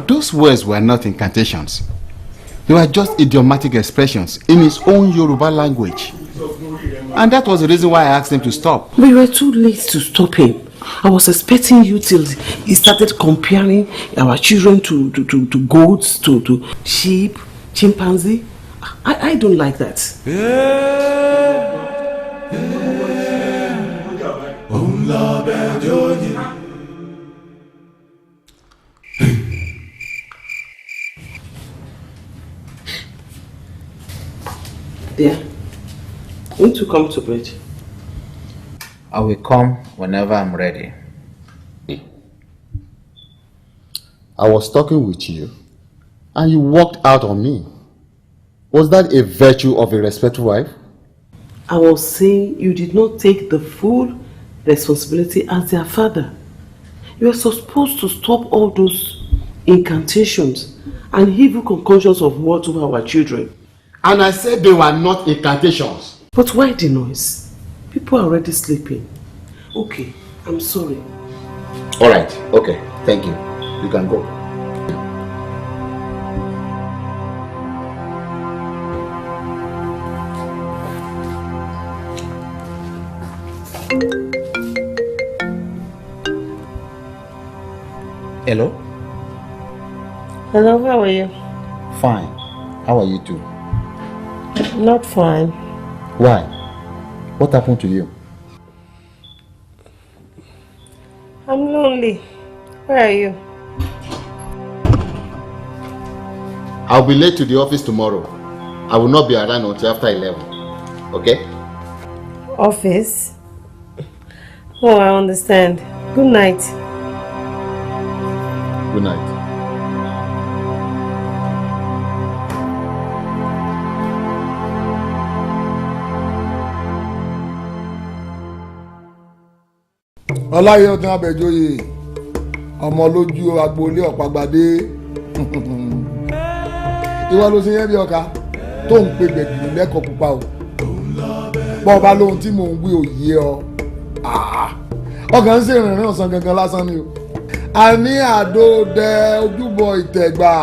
those words were not incantations. They were just idiomatic expressions in his own Yoruba language. And that was the reason why I asked him to stop. We were too late to stop him. I was expecting you till he started comparing our children to goats, to sheep, chimpanzee. I don't like that. Dear, won't you come to bed? I will come whenever I'm ready. I was talking with you, and you walked out on me. Was that a virtue of a respectful wife? I was saying you did not take the full responsibility as their father. You are supposed to stop all those incantations and evil concoctions of war to our children. And I said they were not incantations. But why the noise? People are already sleeping. Okay, I'm sorry. All right, okay, thank you. You can go. Hello? Hello, how are you? Fine. How are you too? Not fine. Why? What happened to you? I'm lonely. Where are you? I'll be late to the office tomorrow. I will not be around until after 11. Okay? Office? Oh, I understand. Good night. Good night. Ọláyọ̀dún Abẹ́jóyè ọmọ lójú agboolé ọ̀págbádé ìwọ ló ṣe yẹn bí ọkà tó ń pe gbẹ̀gìrì lẹ́kọ̀ọ́ pupa o bọ́ ọba lóhun tí mò ń wí òye ọ ọkàn ń ṣèrìnrìn ọ̀sán gangan lásán ni o a ní àdóòdẹ ojúbọ ìtẹ̀gbà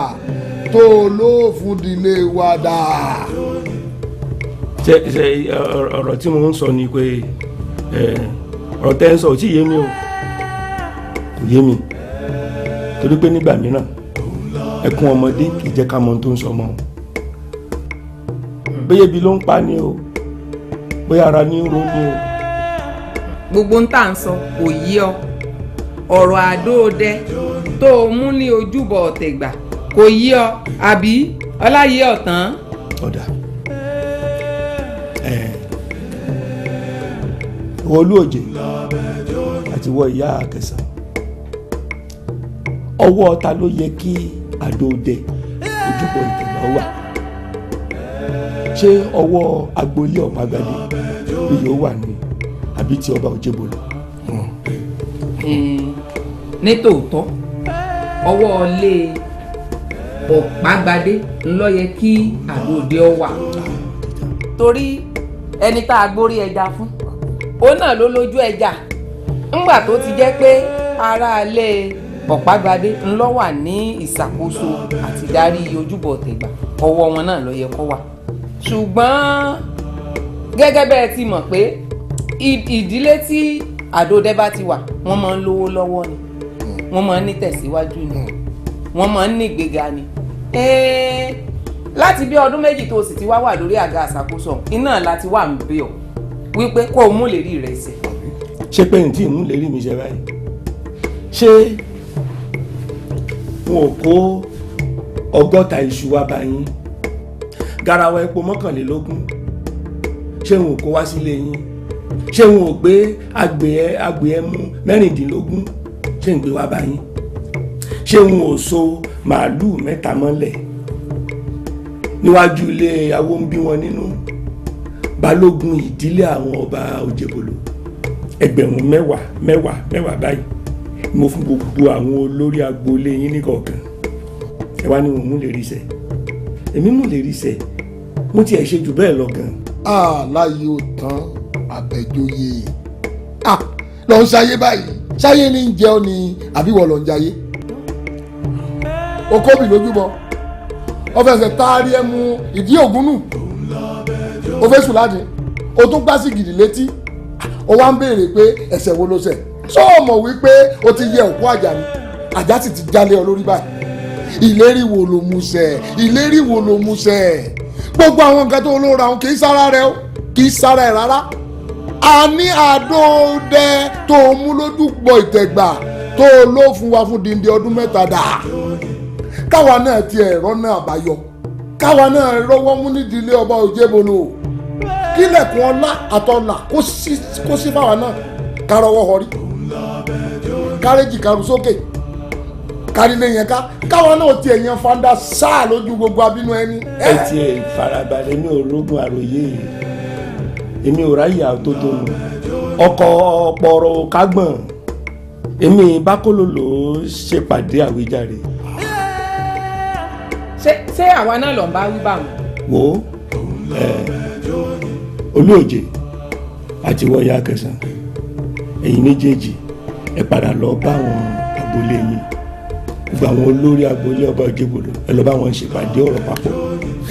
tó lóòfún ìdílé wa dà. ṣe ọ̀rọ̀ tí mo ń sọ ni pé ọ̀rọ̀ tẹ́ ń sọ ò tí yé mi o kò yé mi torí pé nígbà mìíràn ẹkún ọmọdé kì í jẹ́ ká mọ ohun tó ń sọ mọ́ bóyá ebi ló ń pa ni o bóyá ara ní ro ni o. gbogbo ń tà ń sọ kò yé ọ ọ̀rọ̀ àdóòdẹ tó o mú ní ojúbọ ọ̀tẹ̀gbà kò yé ọ àbí ọláyé ọ̀tán. ọ̀dà olú òjè àti wọ ìyá Akẹsàn. Ọwọ́ ta ló yẹ kí Adóodẹ ojúbọ Ìtẹ̀gbà wà? Ṣé ọwọ́ agboolé Ọ̀págbadé ló yóò wà ní àbí ti ọba Òjébólú? Ní tòótọ́ ọwọ́ ilé Ọ̀págbadé ńlọ yẹ kí Adóodẹ ó wà, torí ẹni tá a gbórí ẹja fún òun náà ló lójú ẹja. Ńgbà tó ti jẹ́ pé aráalé Ọ̀págbadé ńlọ wà ní ìṣàkóso àti darí ojúbọ Ìtẹ̀gbà, ọwọ́ wọn náà ló yẹ kó wà. Ṣùgbọ́n gẹ́gẹ́ bẹ́ẹ̀ ti mọ̀ pé ìdílé tí Adóodẹ bá ti wà wọ́n máa ń lówó lọ́wọ́ ni, wọ́n máa ń ní tẹ̀síwájú ni, wọ́n máa ń ní ìgbéga ni. Láti bí ọdún méjì tó sì ti wá wà lórí àga àṣàkóso iná láti wà ń bẹ̀ ọ́ wípé kó o mú lérí rẹ̀ ṣẹ. Ṣé pé n tí ì mú lérí mi ṣe báyìí? Ṣé wọn ò kó 60 iṣu wá bá yín, garawa epo 21, ṣé wọn ò kó wá sílé yín? Ṣé wọn ò gbé àgbẹ̀ ẹmu 16, ṣé ń gbé wá bá yín? Ṣé wọn ò so màálù 3 mọ́lẹ̀ níwájú ilé awo ń bí wọn nínú? Balógun ìdílé àwọn ọba Òjébólú 10,000 báyìí mo fún gbogbo àwọn olórí agboolé yín ní kọ̀ọ̀kan. Ẹ wá ní wọn mú lè rí iṣẹ́, èmi mú lè rí iṣẹ́, mo ti ẹ̀ ṣe jù bẹ́ẹ̀ lọ gan. Láyé ò tán Àbẹ̀joyè lọ ń ṣayé báyìí, ṣayé ní ń jẹun ni àbí wọ́n lọ ń jayé? Okóbì lójúbọ ó fẹsẹ̀ taari ẹ mú ìdí ògún nù, ó fẹ́ sùn láti ó tún gbá sí gidi létí, ó wá ń béèrè pé ẹ̀ṣẹ̀ wo ló ṣẹ̀. Ṣé o mọ̀ wípé o ti yẹ òkú àjà ni, àjà sì ti jálé ọ lórí báyìí? Ìlérí wo ló mú ṣẹ? Ìlérí wo ló mú ṣẹ? Gbogbo àwọn nǹkan tó lóra òun kì í sára rẹ o, kì í sára ẹ rárá. A ní Adóodẹ tó mú lójúbọ Ìtẹ̀gbà tó ló fún wa fún dìndín ọdún 3 dà. Káwa náà ti ẹ̀rọ náà àbáyọ, káwa náà rọwọ́ mú nídìílé ọba Òjébólú, kílẹ̀kùn ọlá àtọlà kó sí fáwa náà, kárọwọ́ họrí, kárẹ́jì karù sókè, kárílé yẹn káwa náà ti ẹ̀yàn fanda sáà lójú gbogbo abínú ẹni. Ẹ ti ẹ̀ farabalẹ̀ ní ológun àròyé, èmi ò ráyà tó tó nù, ọkọ̀ ọ̀pọ̀rọ̀ kágbọ̀n, èmi bákólò ló ṣèpàdé àwíjàre. Ṣé àwa náà lọ ń bá wí bá wọn? Wo Olúòjé àti wọ ìyá Akẹsàn, ẹ̀yin méjèèjì ẹ padà lọ bá àwọn agboolé yín, gbogbo àwọn olórí agboolé ọba Òjébólú ẹ lọ bá wọn ṣèpàdé ọ̀rọ̀ papọ̀,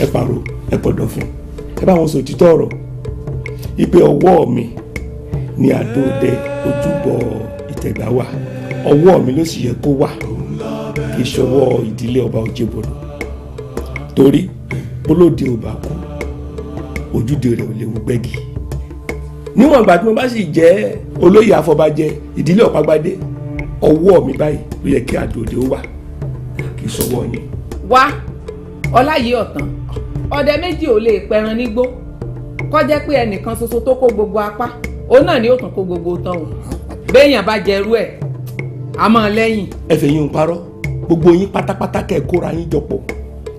ẹ pàrọ̀ ẹ pọ̀dọ̀ fún, ẹ bá wọn sọ òtítọ́ ọ̀rọ̀ ipe ọwọ́ mi ni Adóodẹ ojúbọ Ìtẹ̀gbà wà, ọwọ́ mi ló sì yẹ kó wà, kì í ṣọwọ́ ìdílé ọba Òjébólú. Torí bólóde ò bá kú ojúde rẹ̀ ò léwu gbẹ́gi. Níwọ̀n ìgbà tí mo bá sì jẹ́ olóyè afọbajẹ ìdílé Ọ̀págbadé, ọwọ́ mi báyìí ló yẹ kí Adóodẹ ó wà, kì í ṣọwọ́ yín. Wá Ọláyé ọ̀tán, ọdẹ méjì ò lè pẹran nígbó, kó jẹ́ pé ẹnìkan ṣoṣo tó kó gbogbo apá òun náà ni ó tún kó gbogbo tán o. Béèyàn bá jẹrú ẹ̀ àmọ́ lẹ́yìn. Ẹ fẹ́ yín ń parọ́, gbogbo yín pátápátá kẹ́ ẹ kóra yín jọpọ̀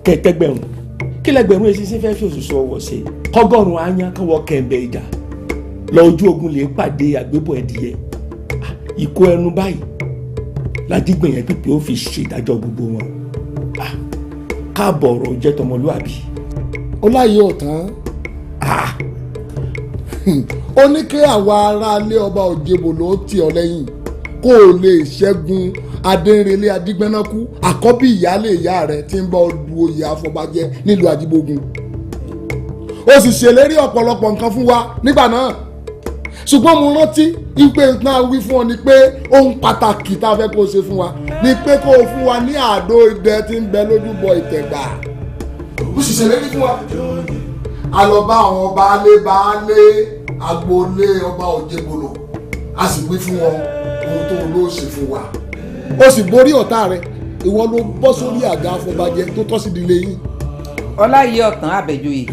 kẹ́ ẹ tẹ́gbẹ̀rún, kí lẹ́gbẹ̀rún èsì sí fẹ́ fi òṣùṣù ọwọ́ ṣe, kọ́gọ́rùn-ún áyán káwọ́ kẹ̀ǹbẹ̀ ìjà lọ ojú ogun lè pàdé àgbébọ̀ ẹ̀dìyẹ. Ìkó ẹnu báyìí ládìgbẹ̀yẹn pípé ó fi ṣèdájọ́ gbogbo wọn. Káàbọ̀ ọ̀rọ̀ jẹ́ tọmọlúàbí. Ọláyé ọ̀tán ó ní kí àwa aráalé ọba Òjébólú ó tì ọ́ lẹ́yìn kó o lè ṣẹ́gun Adérelé Adígbẹ́nákú, àkọ́bí ìyáálé ìyá rẹ̀ tí ń bá du oyè afọbajẹ nílùú Àjíbógun. Ó sì ṣèlérí ọ̀pọ̀lọpọ̀ nǹkan fún wa nígbà náà, ṣùgbọ́n mo rántí wípé nǹkan wí fún ọ ni pé ohun pàtàkì tá a fẹ́ kó o ṣe fún wa ni pé kó o fún wa ní Adóodẹ tí ń bẹ lójúbọ Ìtẹ̀gbà. Ó sì ṣèlérí fún wa. A lọ bá àwọn baálé agboolé ọba Òjébólú, a sì wí fún wọn ohun tó ló ṣe fún wa. Ó sì borí ọ̀tá rẹ̀, ìwọ ló bọ́ sórí àga afọbajẹ tó tọ́ sí ìdílé yín. Ọláyé ọ̀tán Àbẹ̀joyè,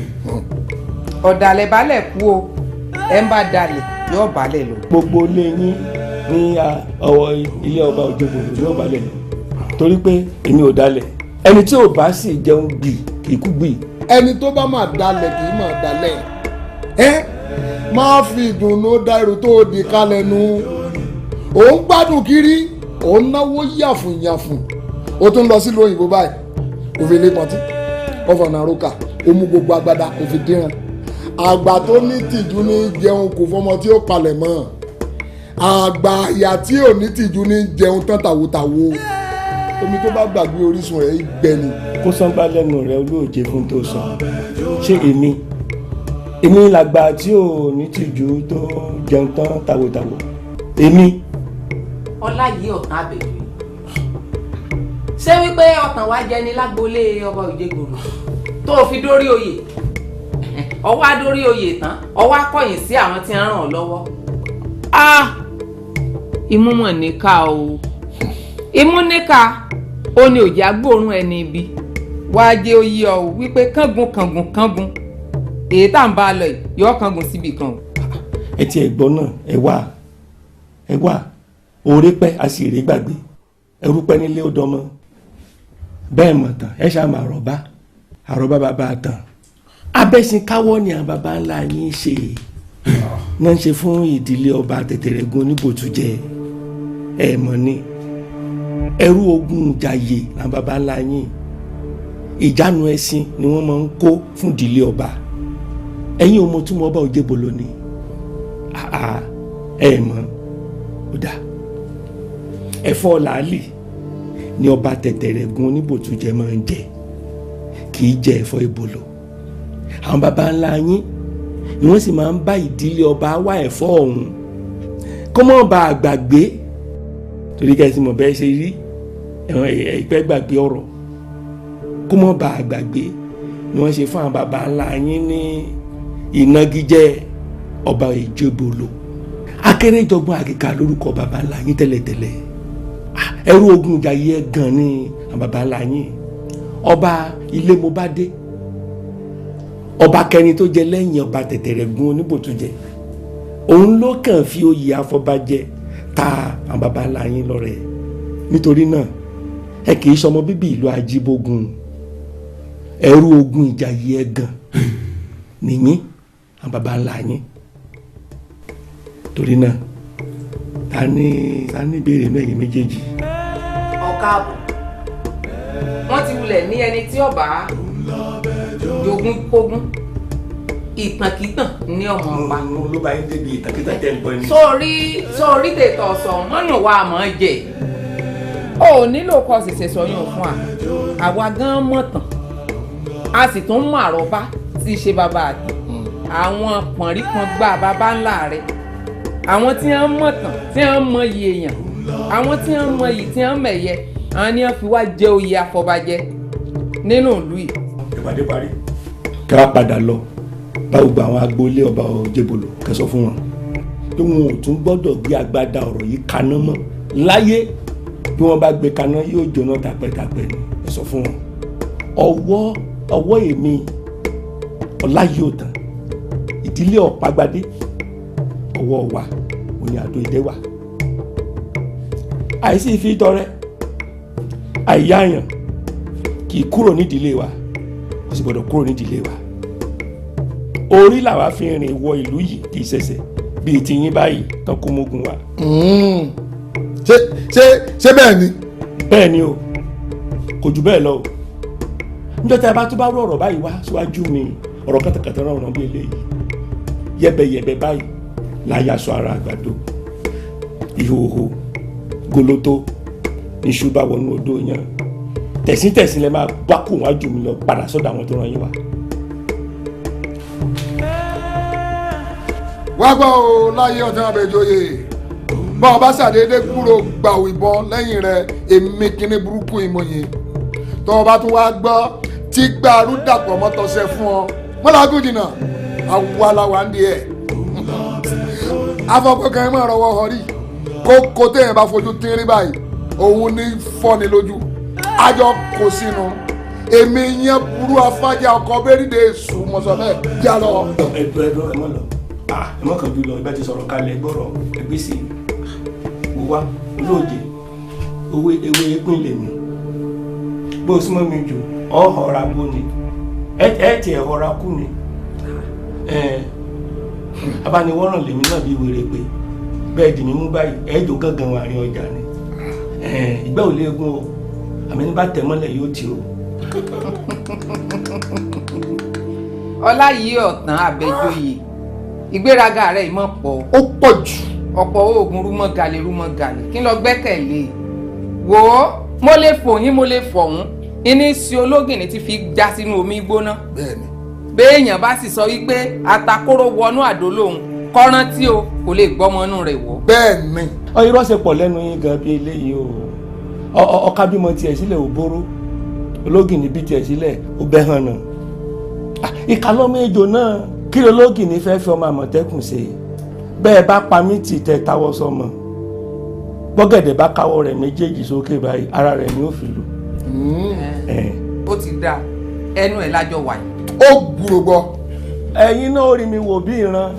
ọ̀dàlẹ̀ balẹ̀ kú o, ẹ ń bá dalẹ̀ yóò balẹ̀ lọ. Gbogbo ilé yín ní ọwọ́ ilé ọba Òjòbò ló balẹ̀ torí pé èmi ò dalẹ̀ ẹni tí ò bá sì jẹun gbì kì í kú gbì. ẹni tó bá máa dalẹ̀ kì í máa dalẹ̀ máa fi ìdùnnú dá irú tó di kalẹ̀ nu òun gbádùn kiri òun náwó yàfùnyàfùn ó tún lọ sílùú òyìnbó báyìí òfin ilé pọtí ọfọ nàrókà ó mú gbogbo agbádá òfin díràn àgbà tó ní tìjú ní jẹun kò fọmọ tí ó palẹ̀ mọ́ àgbà àyà tí ò ní tìjú ní jẹun tán tàwòtàwò omi tó bá gbàgbé orísun rẹ̀ gbẹ ni. kó sángbá lẹ́nu rẹ̀ olóòjé fún tó sọ ṣé èmi làgbà tí ò ní tìjú tó jẹun tán tàwòtàwò èmi. ọlá yìí ọ̀tán àbẹ̀wò ṣé wípé ọ̀tàn wa jẹ ní lágboolé ọba Òjègbòrò tó fi dórí oyè ọwọ́ adórí oyè tán ọwọ́ akọ̀yìn sí àwọn tí ń ràn ọ́ lọ́wọ́. imú mọ̀ níkà o imú níkà ó ní òjì agbóòrùn ẹni ibi wàá jẹ́ oyè ọ wípé kángun èyí tá à ń bá a lọ yìí yọ kángun síbi kan. ẹ ti ẹ̀gbọ́n náà ẹ wá oore pẹ́ a sì rí gbàgbé ẹrú pẹ́ nílé ó dánmọ́ bẹ́ẹ̀ mọ̀ tán ẹ ṣáà máa àrọ́bá bàbá tán abẹ́sìn káwọ́ ni àwọn baba ńlá yín ṣe náà ń ṣe fún ìdílé ọba Tẹ̀tẹ̀rẹ̀gùn Oníbòtújẹ ẹ mọ̀ ni ẹrú ogun jàyè àwọn baba ńlá yín ìjánu ẹṣin ni wọ́n máa ń kó fún ìdílé ọba ẹ̀yin ò mọ̀ tún mọ̀ ọba Òjèbò lónìí ẹ mọ̀ ó dáa ẹ̀fọ́ làálì ni ọba Tẹ̀tẹ̀rẹ̀gùn Oníbòtújẹ máa ń jẹ kì í jẹ ẹ̀fọ́ ìbòlò àwọn baba ńlá yín ni wọ́n sì máa ń bá ìdílé ọba wá ẹ̀fọ́ ọ̀hún kó mọ́ bá a gbàgbé torí kẹ́sì mọ̀ bẹ́ẹ̀ ṣe rí ìpẹ́ gbàgbé ọ̀rọ̀ kó mọ́ bá a gbàgbé ni wọ́n ṣe fún àwọn baba ńlá yín ní ìnagijẹ ọba Ìjẹ̀bòlò akérèjọgbọ́n àkìkà lórúkọ baba ńlá yín tẹ́lẹ̀tẹ́lẹ̀ ẹrú ogun Ìjàyè gan ni àwọn baba ńlá yín ọba ilé mo bá dé ọba kẹrin tó jẹ lẹ́yìn ọba Tẹ̀tẹ̀rẹ̀gùn Oníbòtújẹ òun ló kàn fi oyè afọbajẹ ta àwọn baba ńlá yín lọ́rẹ nítorí náà ẹ kì í ṣọmọ bíbí ìlú Ajíbógun ẹrú ogun Ìjàyè gan nìyí àwọn baba ńlá yín torí náà ta ní ìbéèrè náà yìí méjèèjì. ọ̀ka àbọ̀ wọ́n ti wulẹ̀ ní ẹni tí ọba jogún kógún ìtànkítàn ní ọmọ ọba. ló bá yín débi ìtànkítàn tẹ́ ń bọ́ ni. sórí tètò ọ̀sán mọ́nù wa mọ̀ ọ́ jẹ ó nílò kọ́ ṣẹ̀ṣẹ̀ sọyún fún wa àwa gan mọ̀ tán a sì tún mọ àròbá tí í ṣe bàbá àti àwọn pọ̀nrí kan gbà bàbá ńlá rẹ̀ àwọn tí wọ́n mọ̀ tán tí wọ́n mọ iye èèyàn àwọn tí wọ́n mọ iyì tí wọ́n mẹ̀yẹ àwọn ni wọ́n fi wá jẹ oyè afọbajẹ nínú ìlú yìí. ìpàdé parí kí wọ́n padà lọ bá gbogbo àwọn agboolé ọba Òjèbòlò kẹsọ fún wọn pé wọn ò tún gbọ́dọ̀ gbé agbádá ọ̀rọ̀ yìí kaná mọ́ láyé bí wọ́n bá gbé kaná yóò jóná tàpẹ́tàpẹ́ ni ẹ sọ fún wọn ọwọ́ èmi Ọláyíòtàn ìdílé Ọ̀págbádé ọwọ́ wa òní Àdó Ìdè wà àìsí fi tọrẹ àìyáyàn kì í kúrò nídìílé wa kò sì gbọdọ̀ kúrò nídìílé wa orí làwa fi rìn wọ ìlú yìí kì í ṣẹ̀ṣẹ̀ bíi ti yín báyìí tán kó mógun wa. ṣé bẹ́ẹ̀ ni. bẹ́ẹ̀ ni o kò jù bẹ́ẹ̀ lọ o níjọ́ tí a bá tún bá rú ọ̀rọ̀ báyìí wá síwájú mi ọ̀rọ̀ kàtàkàtà náà ràn bí eléyìí yẹ́bẹ̀yẹ̀bẹ̀ báyìí láyàsọ ara àgbàdo ìhòòhò goloto iṣu bá wọnú odò yan tẹ̀síntẹ̀sín lẹ máa bá kó wájú mi lọ padà sọ́dọ̀ àwọn tó ràn yín wá. wá gbọ́ o Láyéọ̀tán Abẹ́jọyè bá ọba ṣàdédé kúrò gbàù ìbọn lẹ́yìn rẹ̀ èmi kíní burúkú ìmọ̀yìn tó ọba tún wá gbọ́ tí gbàrú dàpọ̀ mọ́tọ́sẹ́ fún ọ mọ́lágùn jìnnà awalawa ń di ẹ̀ afọkọkàn máa rọwọ́ họrí kókó téèyàn bá fojú tínrín báyìí òun ní fọ́ni lójú àjọ kò sínú èmi yẹn burú afájà ọkọ bẹ́rìndé èṣù mọ̀sán bẹ́ẹ̀ já lọ. ẹ̀dùn ẹ mọ̀ lọ ẹ mọ̀ kàn jù lọ ibà ti sọ̀rọ̀ kalẹ̀ gbọ́rọ̀ ẹgbẹ́ sí i wá olóòjé ewé egbin lèmi bó súnmọ́ mi jù ọ̀họ̀ra bó ni ẹ tiẹ̀ họra kú ni abániwọ́ràn lèmi náà bí wèrè pé bẹ́ẹ̀ dì mí mú báyìí ẹ̀ẹ́dùn gángan àárín ọjà ni ìgbà ò léegun o àmì ní bá tẹ̀ mọ́lẹ̀ yóò ti o. ọlá yìí ọ̀tàn àbẹ̀jọyè ìgbéraga rẹ̀ ìmọ̀ pọ̀ ó pọ̀ jù ọ̀pọ̀ oògùn rúmọ̀gàlè kí n lọ gbẹ́kẹ̀lé wò ó mo lè fòyín mo lè fọ̀hún iní sí ológìnní ti fi já sínú omi gbóná bẹ́ẹ̀ni béèyàn bá sì sọ wípé atakóró wọnú àdó lòun kọ́rán tí o kò lè gbọ́mọnú rẹ̀ wọ̀. bẹ́ẹ̀ni. irọ́ ṣe pọ̀ lẹ́nu yín gan bí eléyìí o ọ̀ka bímọ tiẹ̀ sílẹ̀ ò bóró ológìnní bí tiẹ̀ sílẹ̀ ó bẹ́ hàn náà ìkàlọ́mọ ejò náà kí ológìnní fẹ́ fi ọmọ àmọ̀tẹ́kùn ṣe bẹ́ẹ̀ bá pa mí tì tẹ táwọ́ sọmọ gbọ́gẹ̀dẹ̀ bá káwọ́ rẹ̀ méjèèjì sókè báyìí ara rẹ̀ ni ó fi lù. ó ti dáa ẹnu ẹ̀ lájọ wà yìí. ó gbúrò gbọ́. ẹ̀yin náà rí mi wò bí ìran.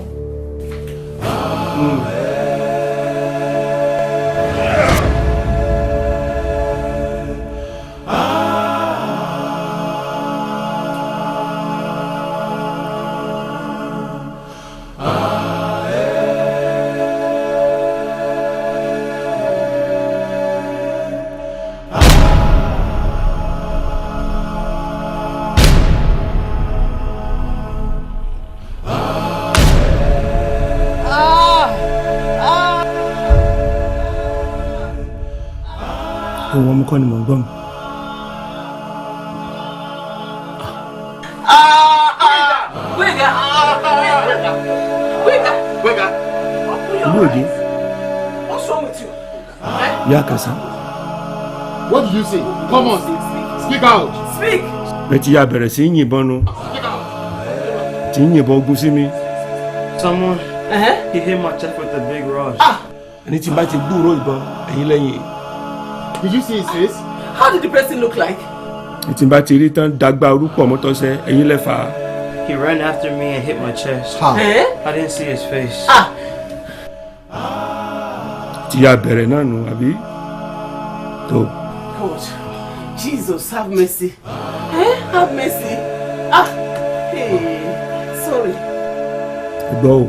Ohun ọmọ kọ́ ni mò ń gbọ́ mi. Olóòjé. What's wrong with you? Ìyá Kàsá. What did you say? Come on, speak out. Speak. Ẹ ti ya bẹ̀rẹ̀ sí yìnbọn nu. Tí ń yìnbọn ogun sí mi. Someone, he hit my chest with a big rod. Ẹni tí bá ti gbúrò ìbọn ẹ̀yìn lẹ́yìn. Did you see his face? How did the person look like? Ẹni tí bá ti rí tán dàgbà orúkọ mọ́tọ́sẹ́ ẹ̀yìn lẹ́fà. He ran after me and hit my chest. I didn't see his face. Ti ya bẹ̀rẹ̀ náà nù àbí? Tó. God, Jesus, have mercy. Have mercy. Hey, sorry. Gbọ́ o.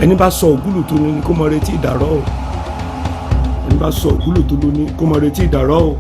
Ẹni bá sọ ògúlù tó ní kó mọ retí ìdàrọ́ o. Ẹni bá sọ ògúlù tó ní kó mọ retí ìdàrọ́ o.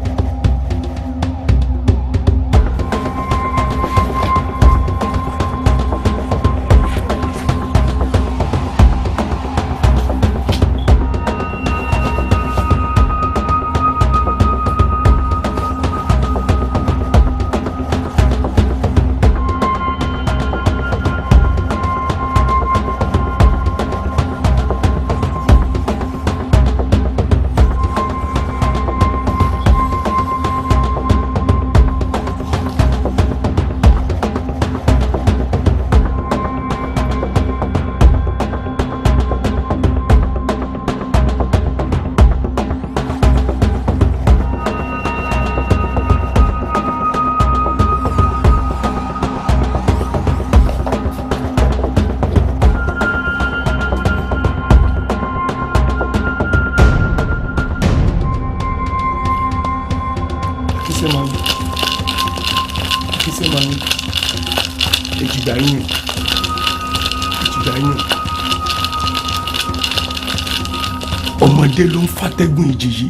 Ọmọdé ló ń fàtẹ́gùn ìjì yìí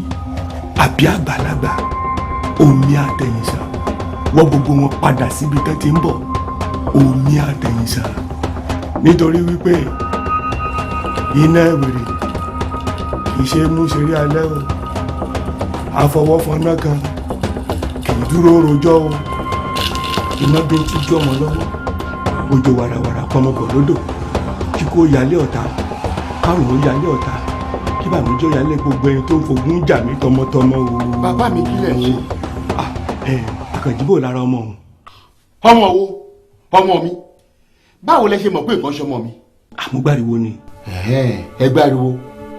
àbí àgbàlagbà omi àtẹ̀yìnsà wọ́n gbogbo wọn padà síbi tó ti ń bọ̀ omi àtẹ̀yìnsà nítorí wípé iná ẹ̀wèrè kìí ṣe mú ṣeré alẹ́ o àfọwọ́fọ́nà kan kìí dúró rojọ́ o iná bí ń tíjú ọmọ lọ́wọ́ òjò wàràwàrà pọmọbọ̀ lódò kíkó yálé ọ̀tá kárùn ó yálé ọ̀tá kí bàmíjọ́ yálé gbogbo ẹni tó ń fogún jà mí tọmọtọmọ o. Bàbá mi kílẹ̀ ṣe. Àkànjíbò lára ọmọ òun. Ọmọ wo? Ọmọ mi? Báwo lẹ ṣe mọ̀ pé nǹkan ṣọmọ mi? Àmúgbàriwo ni. Ẹ gbàriwo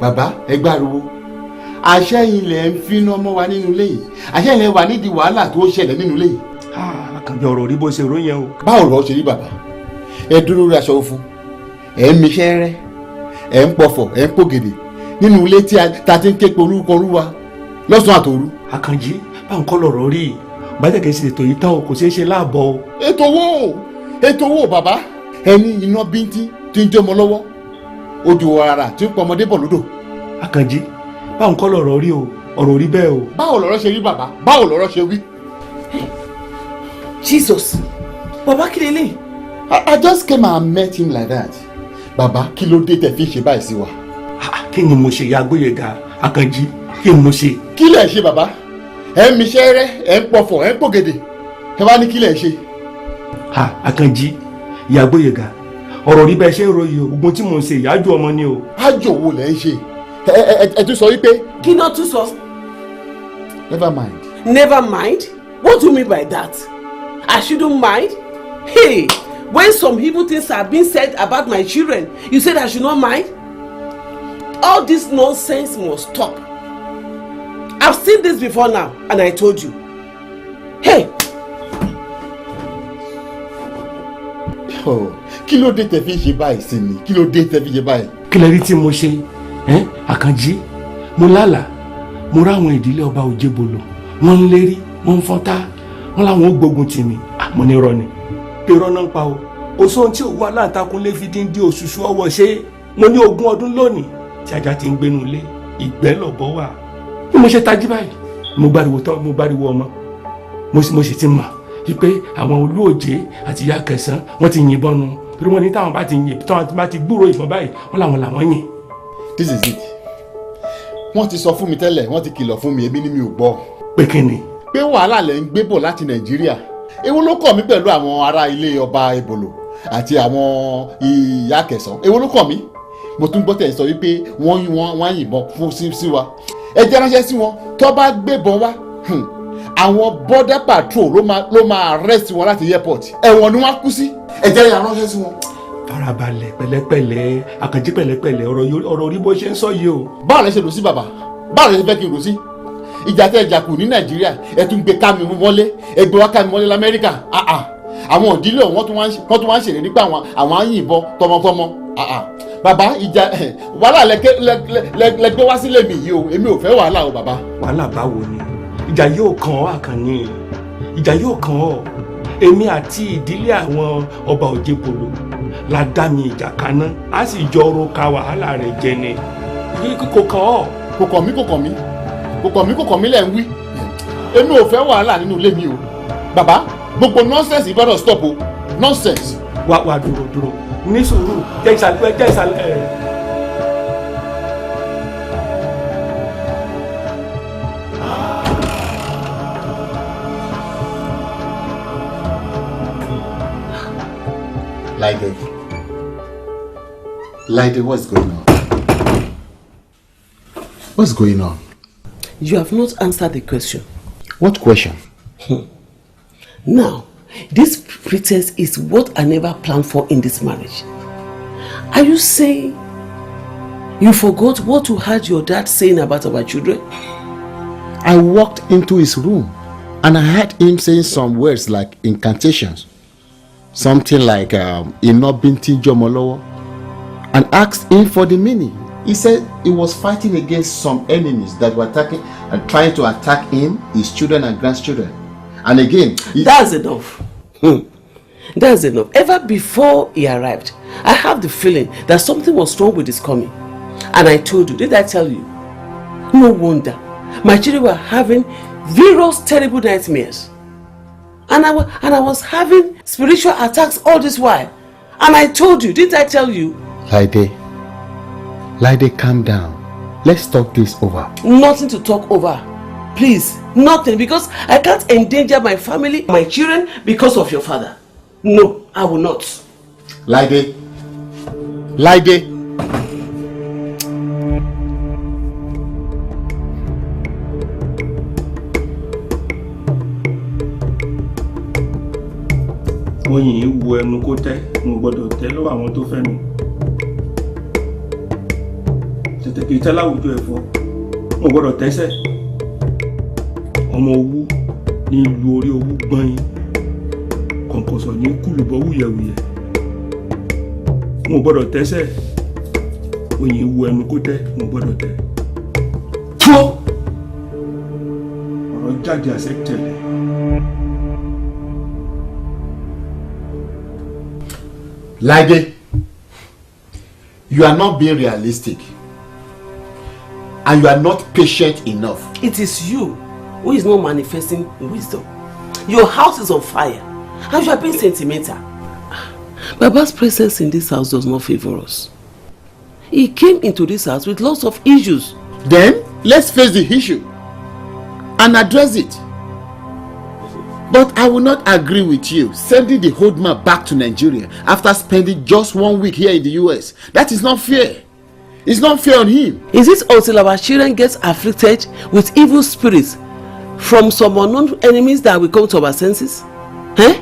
bàbá ẹ gbàriwo àṣẹ ilẹ̀ ń finá mọ́ wa nínú ilé yìí àṣẹ ilẹ̀ wà nídìí wàhálà tó ṣẹlẹ̀ nínú ilé yìí. Àkànjọ ọ̀rọ̀ rí bó ṣe ró yẹn o. Báwo lọ ṣe rí bàbá ẹ dúró rí aṣọ òfu ẹ ń miṣẹ́ rẹ ẹ̀ ń pọ̀fọ̀ ẹ̀ ń pògèdè nínú ilé tí ta ti ń ké pe orúkọ Olúwa lọ́sàn-án àtòru. Àkànjí báwọn kọ́ lọ̀rọ̀ rí bàjẹ́kẹ́ sì ètò yìí tán o kò ṣeé ṣe láàbọ̀ o. ètò wo bàbá ẹni iná bíntín tí ń jọmọ lọ́wọ́ odò ara tí ń pọ ọmọdé bọ̀ lódò. Àkànjí báwọn kọ́ lọ̀rọ̀ rí o ọ̀rọ̀ rí bẹ́ẹ̀ o. báwo lọ̀rọ̀ ṣe rí bàbá báwo lọ̀rọ̀ ṣe wí. Jesus bàbá kí lélẹ̀. I just came and met him like that. Bàbá kí ló dé tẹ̀ fi ṣe báyìí sí wa. Kí ni mo ṣe ya Gbóyèga Àkànjí kí ni mo ṣe. kí lẹ̀ ṣe bàbá ẹ̀ ń miṣẹ́ rẹ́ ẹ̀ ń pọ̀fọ̀ ẹ̀ ń pògèdè ẹ wá ní kí lẹ̀ ṣe. Àkànjí ìyá Gbóyèga ọ̀rọ̀ rí bẹ́ẹ̀ ṣe ń ròyìn ogun tí mò ń ṣe ìyájú ọmọ ni o. ájò wo lẹ̀ ń ṣe ẹ tún sọ wípé. kí náà tún sọ. Never mind. Never mind? What do you mean by that? I shouldn't mind? Hey, when some evil things are being said about my children, you said I should not mind? All this nonsense must stop. I've seen this before now, and I told you. Hey! Kí ló dé tẹ́ fi ṣe báyìí sí mi? Kí ló dé tẹ́ fi ṣe báyìí? Kí lẹ rí tí mo ṣe? Àkànjí, mo lálàá, mo ráwọn ìdílé ọba Òjébolo, wọ́n ń lérí, wọ́n ń fọ́ntá, wọ́n láwọn ó gbógun tì mí. Mo ní irọ́ ni. Irọ́ náà ń pa o. Oṣù tí òwú aláǹtakùn lé fi dín dí òṣùṣù ọwọ́ ṣe. Mo ní 20 ọdún lónìí tí ajá ti ń gbénu ilé, ìgbẹ́ lọ̀bọ wà. Bí mo ṣe tají báyìí, mo gbáriwo tán, mo gbáriwo ọmọ. Mo sì ti mọ̀ wípé àwọn Olúòjé àti Ìyá Kẹsàn wọ́n ti yìnbọn nu. Torí wọ́n ní táwọn bá ti yìn, táwọn bá ti gbúròó ìbọn báyìí, wọ́n làwọn yìn. This is it. Wọ́n ti sọ fún mi tẹ́lẹ̀, wọ́n ti kìlọ̀ fún mi, èmi ni mi ò gbọ́. Pé kí ni? Pé wàhálà lẹ̀ ń gbé bọ̀ láti Nàìjíríà. Èwo ló kàn mí pẹ̀lú àwọn ará ilé ọba Ebolo àti àwọn Ìyá Kẹsàn? Èwo ló kàn mí? Mo tún gbọ́ tẹ̀ sọ wípé wọ́n yìnbọn fún sí wa. Ẹ jẹ́ ránṣẹ́ sí wọn, tó bá gbébọn wá. Àwọn border patrol ló máa arrest wọn láti airport. Ẹ̀wọ̀n ni wọ́n kú sí. Ẹ jẹ́ ránṣẹ́ sí wọn. Farabalẹ̀ pẹ̀lẹ́pẹ̀lẹ́ Àkànjí pẹ̀lẹ́pẹ̀lẹ́ ọ̀rọ̀ orí bó ṣe ń sọ yìí o. Báwo lẹ ṣe lò sí bàbá? Báwo lẹ ṣe fẹ́ kí n lò sí? Ìjà tẹ́ ìjà kù ní Nàìjíríà ẹ tún gbé ká mi mọ́lé ẹ gbé wá ká mi mọ́lé l'Amẹ́ríkà. Àwọn ìdílé wọ́n tún wá ń ṣèlérí nípa àwọn àyìnbọn tọmọtọmọ. Bàbá ìjà wàhálà lẹ gbé wá sílé mi yìí o èmi ò fẹ́ wàhálà o bàbá. Wàhálà báwo ni? Ìjà yóò kàn ọ́ Àkànní. Ìjà yóò kàn ọ́. Èmi àti ìdílé àwọn ọba Òjébolo la dá mi ìjà kaná a sì jọ ro ka wàhálà rẹ̀ jẹ ni. Kò kàn ọ́. Kò kàn mí lẹ̀ ń wí. Èmi ò fẹ́ wàhálà nínú ilé mi o. Bàbá gbogbo nọ́ọ̀sẹ̀sì gbọ́dọ̀ stop o. Nọ́ọ̀sẹ̀sì. Wà dúró ní sùúrù jẹ́ ìsàlẹ̀. Laide, what's going on? What's going on? You have not answered the question. What question? Now, this pretense is what I never planned for in this marriage. Are you saying you forgot what you heard your dad saying about our children? I walked into his room and I heard him saying some words like incantations. Something like Ino Binti Jomolowo, and asked him for the meaning. He said he was fighting against some enemies that were attacking and trying to attack him, his children and grandchildren. And again, that's enough. That's enough. Ever before he arrived, I have the feeling that something was wrong with his coming. And I told you, did I tell you? No wonder. My children were having various terrible nightmares. And I was having spiritual attacks all this while. And I told you, didn't I tell you? Laide, calm down. Let's talk this over. Nothing to talk over. Please, nothing, because I can't endanger my family, my children, because of your father. No, I will not. Laide. Wọ́n yìí wo ẹnu kó tẹ́, mo gbọ́dọ̀ tẹ́ lọ́wọ́ àwọn tó fẹ́ mi. Tètè kìí tẹ́ láwùjọ ẹ̀fọ́, mo gbọ́dọ̀ tẹ́sẹ̀. Ọmọ owú ní ìlú orí owú gbọ́nyìn, kọ̀ǹkọ̀sọ̀ ní kùlùbọ̀ wùyẹ̀wùyẹ̀. Mo gbọ́dọ̀ tẹ́sẹ̀. oyin wu ẹnu kó tẹ́ mo gbọ́dọ̀ tẹ́. tó ọ̀rọ̀ jáde àṣẹ tẹ̀lé. Lade, you are not being realistic and you are not patient enough. It is you who is not manifesting wisdom. Your house is on fire and you are being sentimental. Baba's presence in this house does not favor us. He came into this house with lots of issues. Then let's face the issue and address it. But I will not agree with you sending the old man back to Nigeria after spending just 1 week here in the US. That is not fair. It's not fair on him. Is it until our children get afflicted with evil spirits from some unknown enemies that we come to our senses? Eh?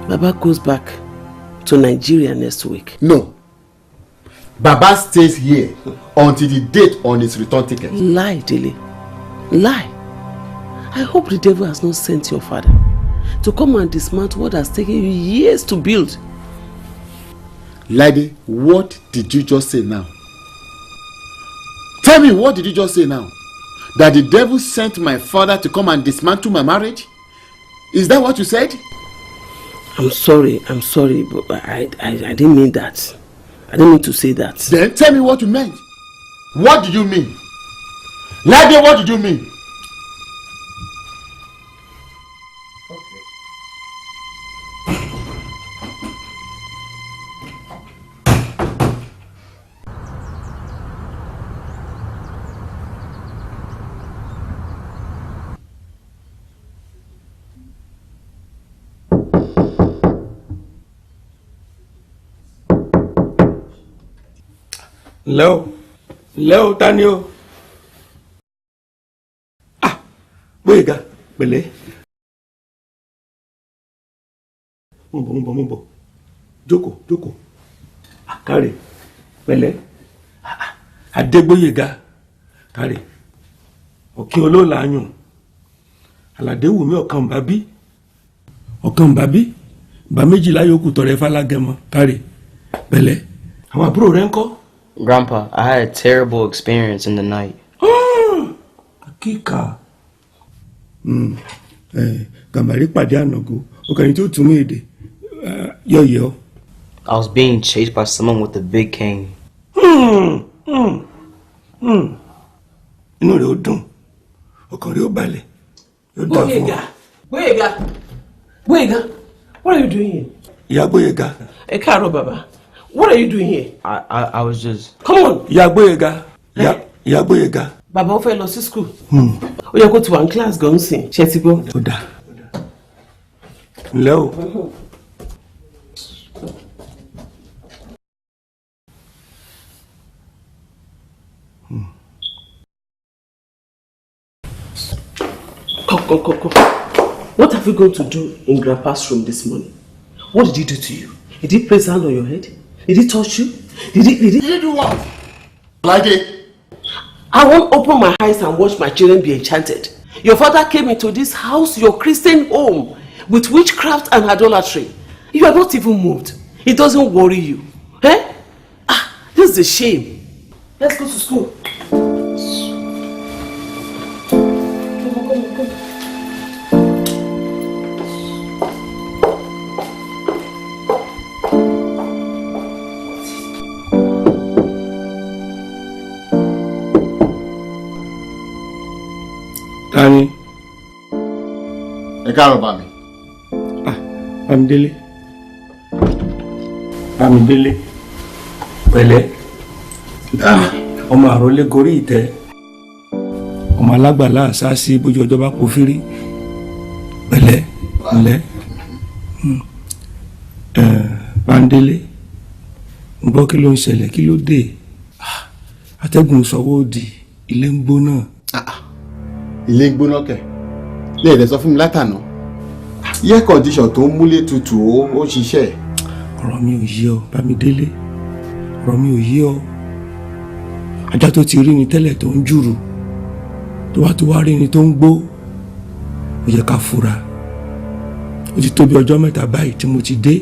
Baba goes back to Nigeria next week. No. Baba stays here until the date on his return ticket. Lie, Dele. Lie. I hope the devil has not sent your father to come and dismantle what has taken you years to build. Lady, what did you just say now? Tell me, what did you just say now? That the devil sent my father to come and dismantle my marriage? Is that what you said? I'm sorry, but I didn't mean that. I didn't mean to say that. Then tell me what you meant. What did you mean? Lady, what did you mean? Leo tani o. Gbóyèga pẹ̀lẹ́. Mo bọ̀. Jókòó. Káre pẹ̀lẹ́. Adégbóyèga káre. Ọ̀kín olóòlà ayùn. Àlàdé wù mí ọ̀kan bàbí. Bá méjìlá yòókù tọrẹ fálágẹmọ káre pẹ̀lẹ́. Àwọn àbúrò rẹ ńkọ́? Grandpa, I had a terrible experience in the night. Akíkà. Gàmbàrí pàdé ànàgó. Ọkàrin tí ó túnmọ̀ èdè. Yọ̀yọ̀. I was being chased by someone with a big cane. Inú rẹ̀ ó dùn. Ọkàn rẹ̀ ó balẹ̀. Gbóyèga, what are you doing here? Ìyá Gbóyèga. Ẹ káàárọ̀ bàbá. What are you doing here? I was just... Come on. Ìyá Gbóyèga. Bàbá ó fẹ́ lọ sí school. Ó yẹ kó ti wà ní class gan sìn. Ṣé ti gbọ́? Ó dà. Ǹlẹ́ o. Come. What have you gone to do in Grandpa's room this morning? What did he do to you? Did he place hand on your head? Did he touch you? Did he do what? Like it. I won't open my eyes and watch my children be enchanted. Your father came into this house, your Christian home, with witchcraft and idolatry. You are not even moved. It doesn't worry you. Eh? This is a shame. Let's go to school. Come. Tani. Ẹ káàárọ̀ bá mi. Bámidélé. Pẹ̀lẹ́. Ọmọ àrólé gorí ìtẹ́. Ọmọ alágbàlá àṣà sí bójú ọjọ́ bá kó fírí. Pẹ̀lẹ́. Ǹlẹ́. Bámidélé. Mo gbọ́ kí ló ń ṣẹlẹ̀, kí ló dé? Atẹ́gùn sọwọ́ òdì, ilé ń gbóná. Ilé ń gbóná kẹ̀. Lè dẹ̀ sọ fún mi látànà. Air condition tó ń múlé tutù ó ṣiṣẹ́. Ọ̀rọ̀ mi ò yé ọ, Bámidélé. Ọ̀rọ̀ mi ò yé ọ. Ajá tó ti rí ni tẹ́lẹ̀ tó ń jùrù. Tó wá rí ni tó ń gbó. Ó yẹ ká fura. Ó ti tó bí ọjọ́ mẹ́ta báyìí tí mo ti dé.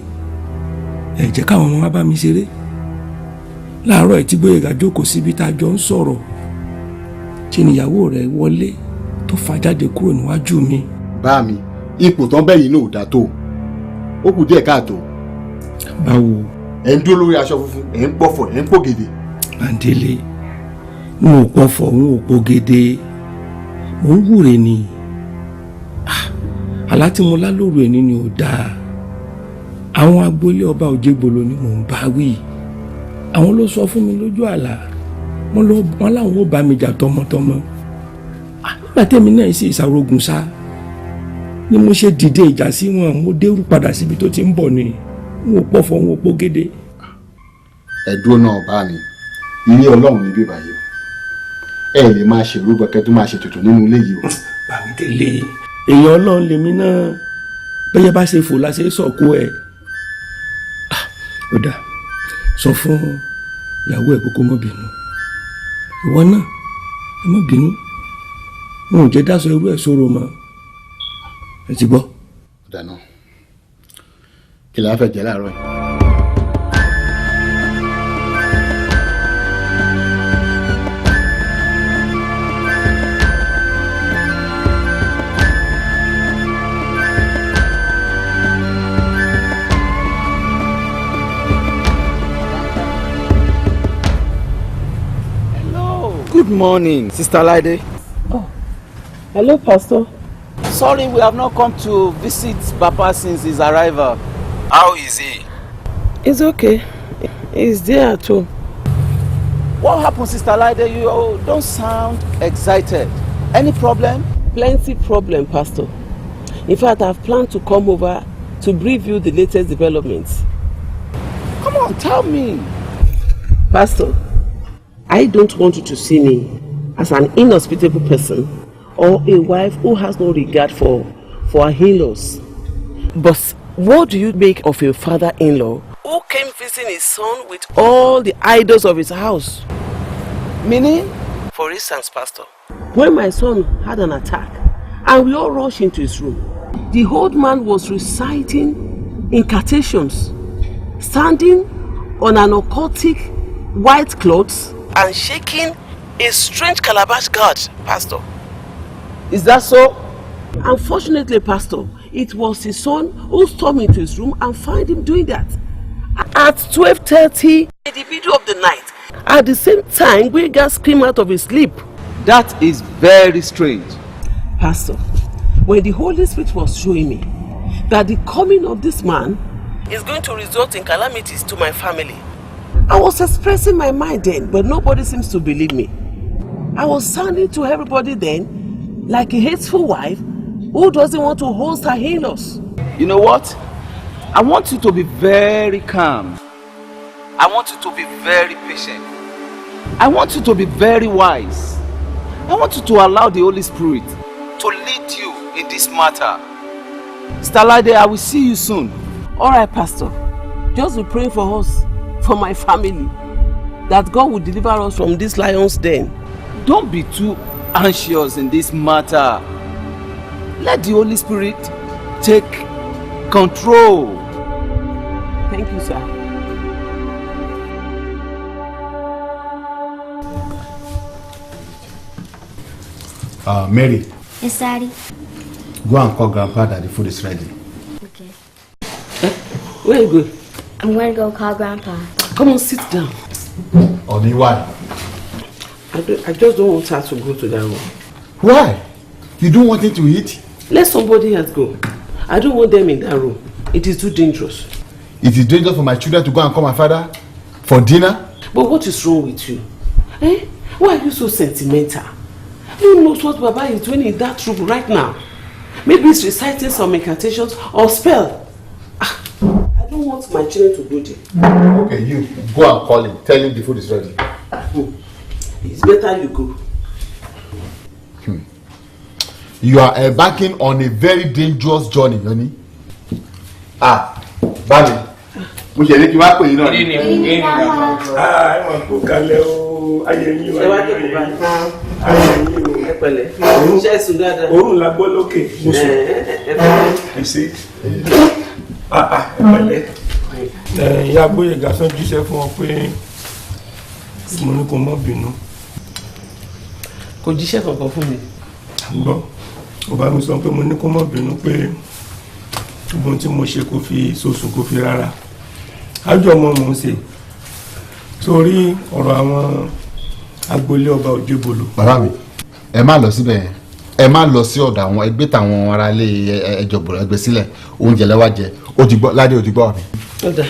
Ẹ jẹ́ káwọn ọmọ wá bá mi ṣeré. láàárọ̀ tí Gbóyèga jókòó síbi tá a jọ ń sọ̀rọ̀ ṣe níyàwó rẹ̀ wọlé tó fà jáde kúrò níwájú mi. bá mi ipò tán bẹ́ẹ̀ yìí náà ò dáa tó ó kù díẹ̀ káàtó. báwo. ẹ̀ ń dúró lórí aṣọ funfun ẹ̀ ń pọ̀fọ̀ ẹ̀ ń pògèdè. Bándélé n ò pọ̀fọ̀ n ò pògèdè mò ń wúre ni àlá tí mo lá lóru ẹni ni ò dáa. àwọn agboolé ọba Òjégbòló ni mò ń bá wí. àwọn ló sọ fún mi lójú àlá wọn láwọn ò bá mi jà tọmọtọmọ. nígbà tẹ́mi náà sì ìsàrógun sá ni mo ṣe dìde ìjà sí wọn mo dérú padà síbi tó ti ń bọ̀ ni n ò pọ̀fọ̀ n ò pògèdè. ẹ̀dúró náà bá mi ilé Ọlọ́run ní bíbá yìí ẹ lè máa ṣe ìrúbọ kẹ́ tó máa ṣe tuntun nínú ilé yìí o. Bámidélé èèyàn Ọlọ́run lèmi náà bẹ́yẹ bá ṣe fò láṣẹ sọ̀kú ẹ̀. ó dà sọ fún ìyàwó ẹ̀ kókó mọ́ bínú ìwọ náà ẹ má bínú wọn ò jẹ́ dáṣọ irú ẹ̀ sóró mọ́ ẹ ti gbọ́. dáná kí la fẹ́ jẹ láàárọ̀ yìí. Good morning, Sister Laide. Oh, hello, Pastor. Sorry, we have not come to visit Papa since his arrival. How is he? It's okay. He's there at home. What happened, Sister Laide? You don't sound excited. Any problem? Plenty problem, Pastor. In fact, I've planned to come over to brief you the latest developments. Come on, tell me. Pastor, I don't want you to see me as an inhospitable person or a wife who has no regard for her in-laws. But what do you make of a father-in-law who came visiting his son with all the idols of his house? Meaning? For instance, Pastor, when my son had an attack and we all rushed into his room, the old man was reciting incantations, standing on an occultic white cloth and shaking a strange calabash god, Pastor. Is that so? Unfortunately, Pastor, it was his son who stormed into his room and found him doing that. At 12:30 in the middle of the night, at the same time, Gbénga screamed out of his sleep. That is very strange. Pastor, when the Holy Spirit was showing me that the coming of this man is going to result in calamities to my family, I was expressing my mind then, but nobody seems to believe me. I was sounding to everybody then like a hateful wife who doesn't want to host her in-laws. You know what? I want you to be very calm. I want you to be very patient. I want you to be very wise. I want you to allow the Holy Spirit to lead you in this matter. Sister Laide, I will see you soon. All right, Pastor. Just be praying for us, for my family, that God will deliver us from this lion's den. Don't be too anxious in this matter. Let the Holy Spirit take control. Thank you, sir. Mary. Yes, Daddy. Go and call Grandpa that the food is ready. Okay. Where are you going? I'm going to go call Grandpa. Come on, sit down. Only why? I just don't want her to go to that room. Why? You don't want him to eat? Let somebody else go. I don't want them in that room. It is too dangerous. It is dangerous for my children to go and call my father for dinner? But what is wrong with you? Eh? Why are you so sentimental? Who knows what Baba is doing in that room right now? Maybe he's reciting some incantations or spell. I don't want my children to go there. Okay, you go and call him. Tell him the food is ready. It's better you go. You are embarking on a very dangerous journey, honey. Bami. Mo ṣe ní kí wá pè yín náà. Ẹ wọ́n kó kalẹ̀ o, ayé yín o. Ẹ wá jókòó báyìí. Ayé yín o. Ẹ pẹ̀lẹ́. Ṣé ẹ sùn dáadáa? Òórùn la gbọ́ lókè. Mo sùn. Ẹ pẹ̀lẹ́. Ẹ ṣé. Ẹ pẹ̀lẹ́. Ìyá Gbóyèga sọ jíṣẹ́ fún ọ pé mo ní kó má bínú. Kò jíṣẹ́ kankan fún mi. Gbọ́, ó bá mi sọ pé mo ní kó má bínú pé gbogbo tí mo ṣe kò fi sòsùn kò fi rárá. Ájọ ọmọ mò ń ṣe. Sórí ọ̀rọ̀ àwọn agboolé ọba Òjébolo. Bàbá mi, ẹ má lọ síbẹ̀ yẹn. Ẹ má lọ sí ọ̀dọ̀ àwọn ẹgbẹ́ tàwọn ará ilé ẹjọ́ bọ̀rọ̀ ẹgbẹ́ sílẹ̀. Oúnjẹ lẹ́wà jẹ. Ó ti gbọ́ Ládé ó ti gbọ́ mi. Ó dà.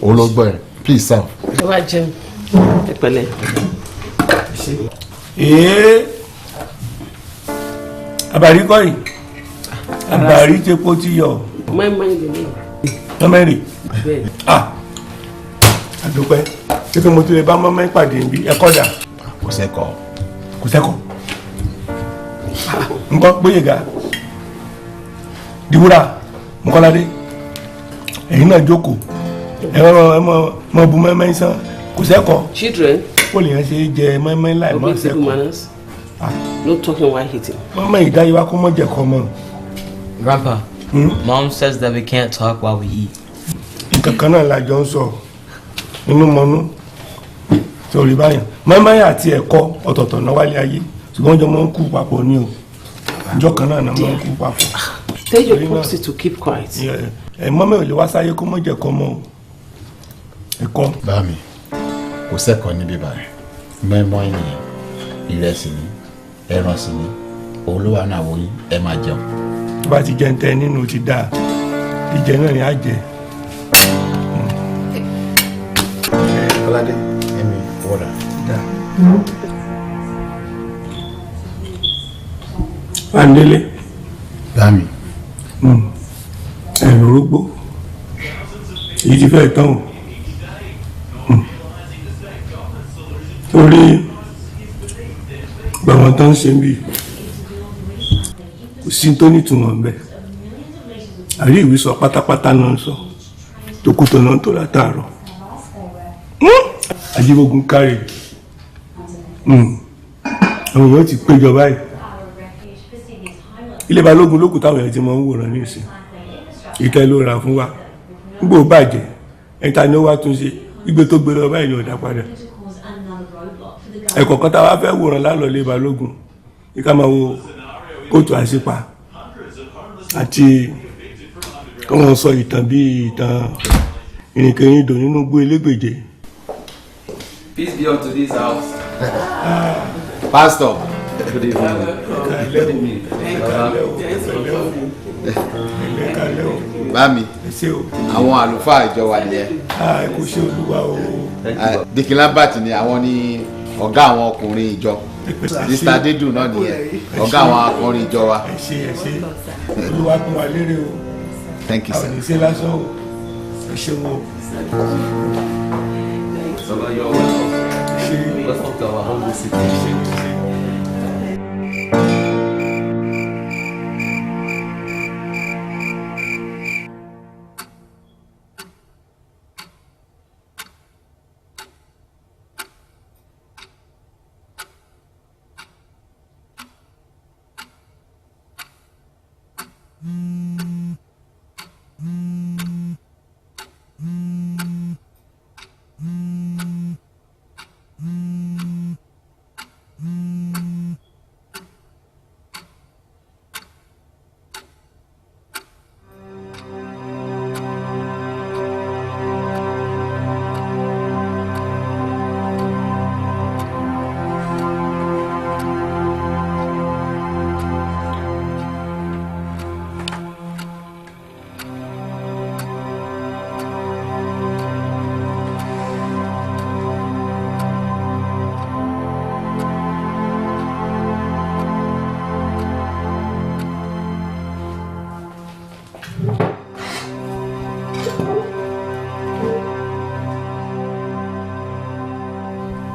Ó lọ gbọ́ ẹ̀. Please serve. Ẹ wá jẹun. Ẹ pẹ̀lẹ́. Àbàrí kọ́ yìí. Àbàrí tepo ti yọ. Mọ́ẹ́mọ́ẹ́ lè ní. Mọ́mẹ́rì. Bẹ́ẹ̀. Àdúpẹ́. Ṣé kí mo ti lè bá mọ́mẹ́ pàdé níbí? Ẹ̀kọ́ dà. Kò sẹ́kọ̀. Kò sẹ́kọ̀. Nǹkan Gbóyèga. Dìwúrà. Mọ́kọ́ládé. Ẹ̀yin náà jókòó. Ẹ mọ bu mọ́mẹ́ sán. Kò sẹ́kọ̀. Children. Ó lè yẹn ṣe jẹ mọ́mẹ́ láì mọ́ sẹ́kọ̀. No talking while eating. Mọ́mẹ́ ìdáyíwá kó mọ́ jẹ kọ́ mọ́. Grandpa, Mom says that we can't talk while we eat. Nǹkan náà la jọ ń sọ nínú mọ́nú sórí báyìí. Mọ́mẹ́ àti ẹ̀kọ́ ọ̀tọ̀ọ̀tọ̀ náà wálé ayé ṣùgbọ́n jọ máa ń kú papọ̀ ní o. Ìjọ kan náà máa ń kú papọ̀. Tell your popsy to keep quiet. Mọ́mẹ́ ò lè wá sáyé kó mọ́ jẹ kọ́ mọ́ o. Ẹ̀kọ́. Bá mi, kò sẹ́kọ̀ọ́ níbí báyìí. Mọ́ẹ́mọ́ẹ́ nìyẹn, ìrẹsì ni, ẹran sì ni, olówó náà wò yín, ẹ máa jẹun. Tó bá ti jẹ ń tẹ nínú ti dáa, ìjẹ náà ni á jẹ. Kọ́ládé, ẹ̀mí wọ́dà. Àndélé. Bá mi. Ẹ̀rù rúgbó. Èyí ti fẹ́ tán o. Torí gbàwọn tán ṣe ń bì kò sí tó nítumọ̀ ń bẹ. Àrí ìwé sọ pátápátá náà ń sọ. Tòkútọ̀ náà tó látàárọ̀. Ajíbógun kárẹ̀. Àwọn èèyàn ti péjọ báyìí. Ilé Balógun lókùn táwọn èèyàn ti mọ ń wòran ní ìsìn. Ìtẹ́ ló ra fún wa. Gbogbo bàjẹ́. Ẹ̀ta ni ó wá tún ṣe. Gbígbé tó gbé lọ báyìí ni ọ̀dà padà. Ẹ̀kọ̀ọ̀kan tá a wá fẹ́ wòran lálọ́ Ilé Balógun. Ìka máa wo kóòtù àṣepa. Àti wọ́n sọ ìtàn bí ìtàn ìrìnkèrindò nínú gbó elégbèje. Peace be unto this house. Pastor. Good evening. Bá mi, àwọn àlùfáà ìjọ wa nìyẹn. Kò ṣe Olúwa o. Dikin Lambert ni àwọn ní ọ̀gá àwọn ọkùnrin ìjọ. Mr. Adédù náà nìyẹn, ọ̀gá àwọn akọrin ìjọ wa. Ẹ ṣé. Olúwa kún wa lérè o. Thank you, sir. Àwọn ìṣe lásán o. Ẹ ṣé wo. You're welcome. Welcome to our humble city.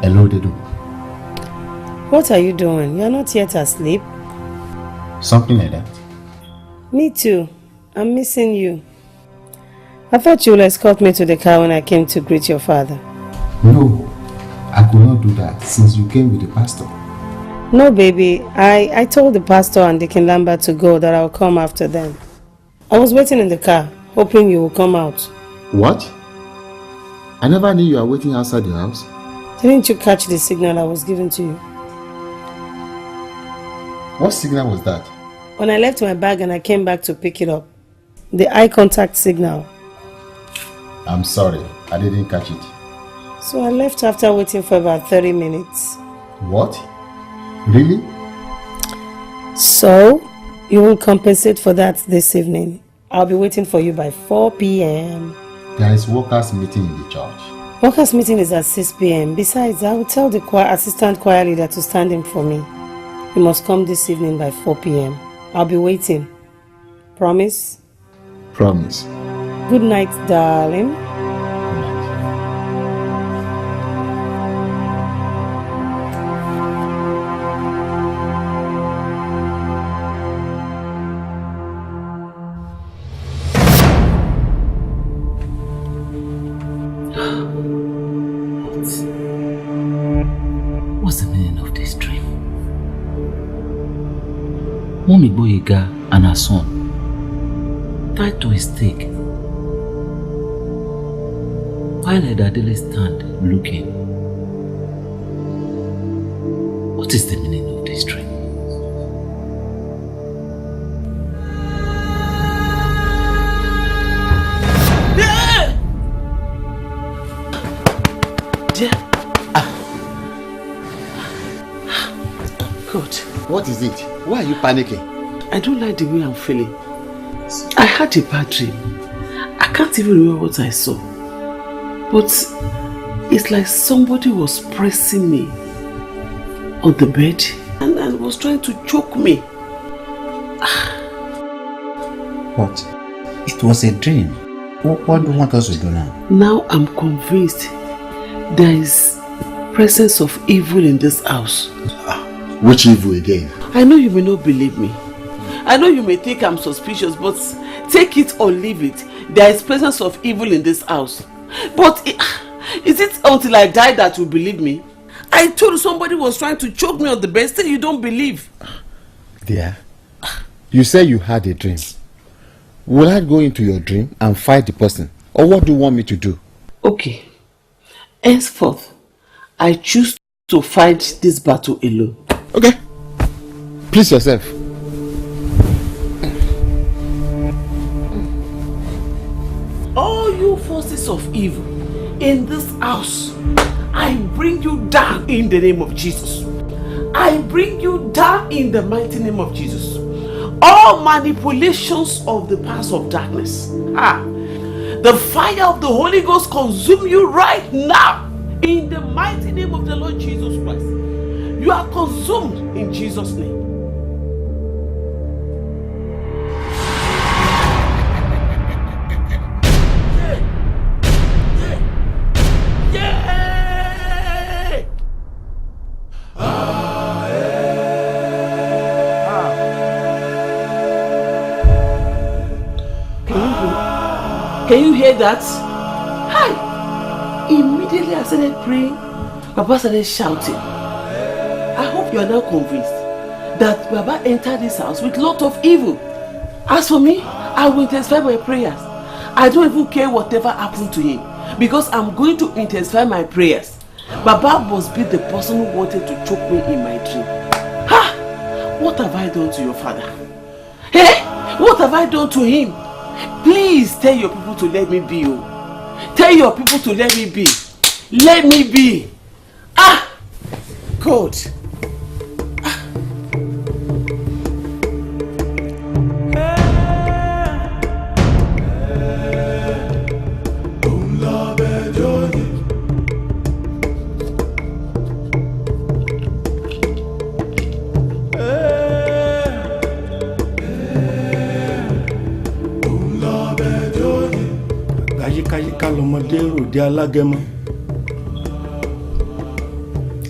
Hello, Dedu. What are you doing? You're not yet asleep. Something like that. Me too. I'm missing you. I thought you would escort me to the car when I came to greet your father. No, I could not do that since you came with the pastor. No, baby. I told the pastor and Dikin Lambert to go, that I'll come after them. I was waiting in the car, hoping you would come out. What? I never knew you were waiting outside the house. Didn't you catch the signal I was giving to you? What signal was that? When I left my bag and I came back to pick it up. The eye contact signal. I'm sorry, I didn't catch it. So I left after waiting for about 30 minutes. What? Really? So, you will compensate for that this evening. I'll be waiting for you by 4 p.m. There is workers' meeting in the church. Workers' meeting is at 6 p.m. Besides, I will tell the assistant choir leader to stand in for me. You must come this evening by 4 p.m. I'll be waiting. Promise? Promise. Good night, darling. What's the meaning of this dream? Mommy Boyega and her son tied to a stake while Edadele stand looking. What is the meaning of this dream? God. What is it? Why are you panicking? I don't like the way I'm feeling. I had a bad dream. I can't even remember what I saw. But it's like somebody was pressing me on the bed and was trying to choke me. What? It was a dream. What do you want us to do now? Now I'm convinced there is presence of evil in this house. Which evil again? I know you may not believe me. I know you may think I'm suspicious, but take it or leave it. There is presence of evil in this house. But is it until I die that you believe me? I told somebody was trying to choke me on the bed, still you don't believe. Dear, you say you had a dream. Will I go into your dream and fight the person? Or what do you want me to do? Okay. Henceforth, I choose to fight this battle alone. Okay. Please yourself. All you forces of evil in this house, I bring you down in the name of Jesus. I bring you down in the mighty name of Jesus. All manipulations of the powers of darkness. The fire of the Holy Ghost consume you right now in the mighty name of the Lord Jesus Christ. You are consumed in Jesus' name. Can you hear that? Hi! Immediately I started praying, Papa started shouting. I hope you are now convinced that Baba entered this house with a lot of evil. As for me, I will intensify my prayers. I don't even care whatever happened to him because I'm going to intensify my prayers. Baba must be the person who wanted to choke me in my dream. What have I done to your father? Hey, what have I done to him? Please tell your people to let me be. Tell your people to let me be. Let me be. God. Ayíkáyíká lọmọdé ròde alágẹmọ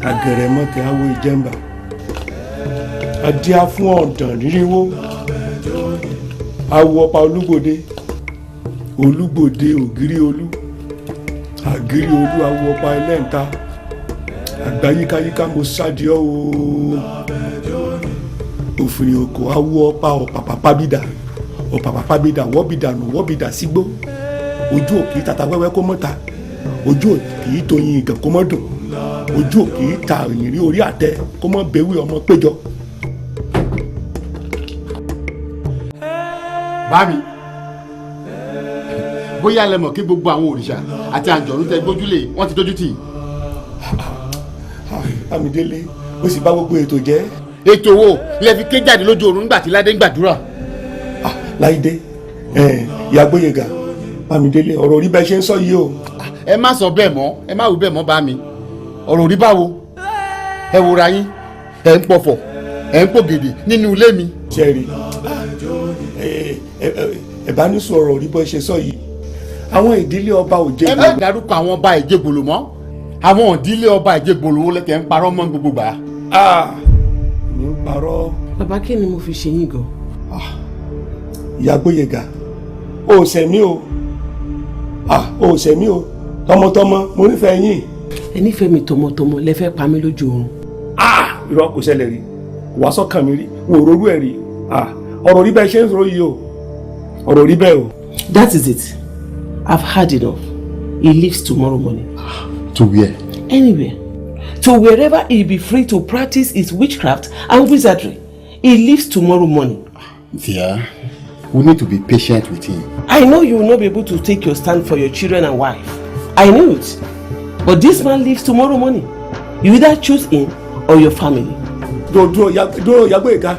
agẹrẹmọ tẹ awo ìjẹmbà adíá fún ọ̀dàn rírínwó awo ọba olúgbòde ògiri olú àgírí olú awo ọba ẹlẹ́ǹta àgbáyíkáyíká mo sádiọ́ ooo òfin òkò awo ọba ọ̀pàpàpàbídà wọ́bìdà sígbó ojú òkè tata wẹ́wẹ́ kó mọ́ta ojú òkè tóyin ìgàn kó mọ́ dùn ojú òkè ta òyìn rí orí àtẹ kó mọ́ bẹ́wì ọmọ péjọ. Bámi, bóyá lẹ mọ̀ kí gbogbo àwọn òrìṣà àti àǹjọ̀nú tẹ gbójúlé wọ́n ti dójú tì. Bámidélé, ó sì bá gbogbo ètò jẹ́. Ètò wo lẹ fi ké jáde lójú oorun nígbà tí Ládé ń gbàdúrà? Láìdé, ìyá Gbóyèga, Bámidélé, ọ̀rọ̀ orí bẹ́ẹ̀ ṣe ń sọ yìí o. Ẹ má sọ bẹ́ẹ̀ mọ́, ẹ má wí bẹ́ẹ̀ mọ́ bá mi. Ọ̀rọ̀ orí báwo? Ẹ wòra yín, ẹ ń pọ̀fọ̀, ẹ ń pògèdè nínú ilé mi. Ṣẹ́rí, ẹ bá ní sọ̀rọ̀ orí bẹ́ẹ̀ ṣe sọ yìí. Àwọn ìdílé ọba Òjègbò. Ẹ má dárúkọ àwọn ọba Ìjẹ̀gbòlò mọ́. Àwọn ìdílé ọba Ìjẹ̀gbòlò wo lẹ́tẹ̀ ń parọ́ mọ́ gbogbo gbà. Mi ń parọ́. Bàbá kí ni mo fi ṣe yín gan? Ìyá Gbóyèga, o ò ṣẹ̀mí o. O ò ṣẹ̀mí o. Tọmọtọmọ mo nífẹ̀ẹ́ yín. Ẹ nífẹ̀ẹ́ mi tọmọtọmọ lẹ fẹ́ pa mí lójú oorun. Irọ́ kò ṣẹlẹ̀ rí, wàá sọ́kàn mi rí, n ò rorú ẹ̀ rí. Ọ̀rọ̀ rí bẹ́ẹ̀ ṣe ń sọ yìí o. Ọ̀rọ̀ rí bẹ́ẹ̀ o. That is it. I've had enough. He leaves tomorrow morning. To where? Anywhere. To wherever he'll be free to practice his witchcraft and wizardry. He leaves tomorrow morning. Dear, we need to be patient with him. I know you will not be able to take your stand for your children and wife. I knew it. But this man leaves tomorrow morning. You either choose him or your family. Dúró Ìyá Gbóyèga.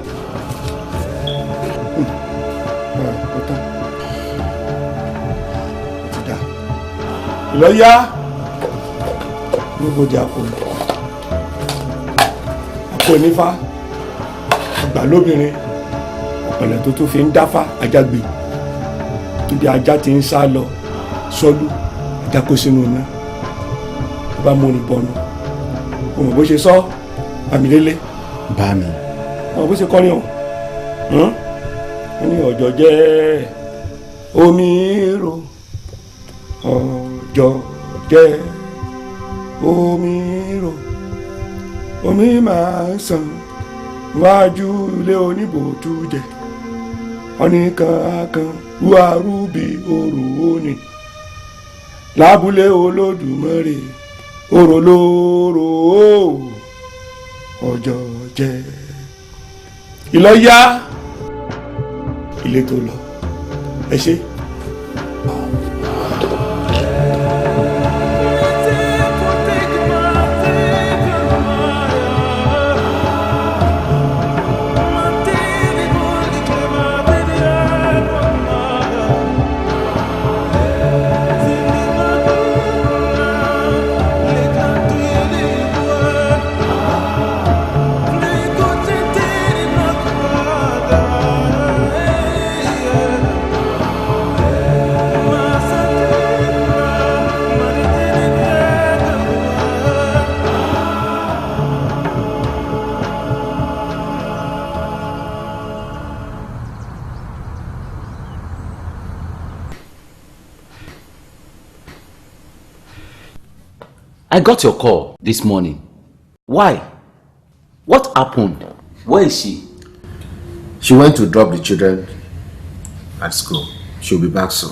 Ìlọ́yà gbogbo jà kò àpò nífà àgbà lóbìnrin ọ̀pẹ̀lẹ̀ tó fi ń dáfá ajágbé níbi ajá ti ń sá lọ sọ́lú ajá kó sínú iná tó bá múni bọ́nu ọmọ bó ṣe sọ Bámidélé. Bámi. Ọmọ bó ṣe kọrin o wọ́n ní ọjọ́ jẹ́ omi ro ọjọ́ jẹ́ omi ro omi máa sàn wájú ilé oníbòtú jẹ ọ̀nìkan kan wúarúbi òrò òní lábúlé Olódùmarè òrò lóró ọjọ́ jẹ́ Ìlọ́yà ilé tó lọ ẹ ṣe. I got your call this morning. Why? What happened? Where is she? She went to drop the children at school. She'll be back soon.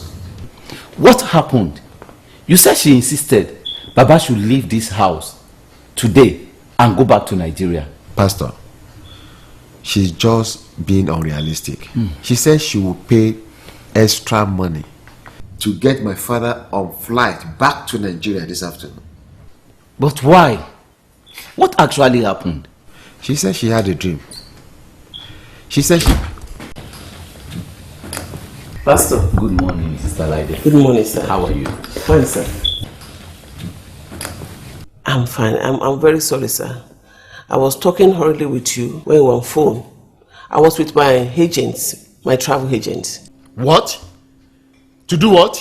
What happened? You said she insisted Baba should leave this house today and go back to Nigeria. Pastor, she's just being unrealistic. She said she will pay extra money to get my father on flight back to Nigeria this afternoon. But why? What actually happened? She said she had a dream. She said she... Pastor. Good morning, Sister Laide. Good morning, sir. How are you? Fine, sir. I'm fine. I'm very sorry, sir. I was talking hurriedly with you when we were on phone. I was with my agents, my travel agents. What? To do what?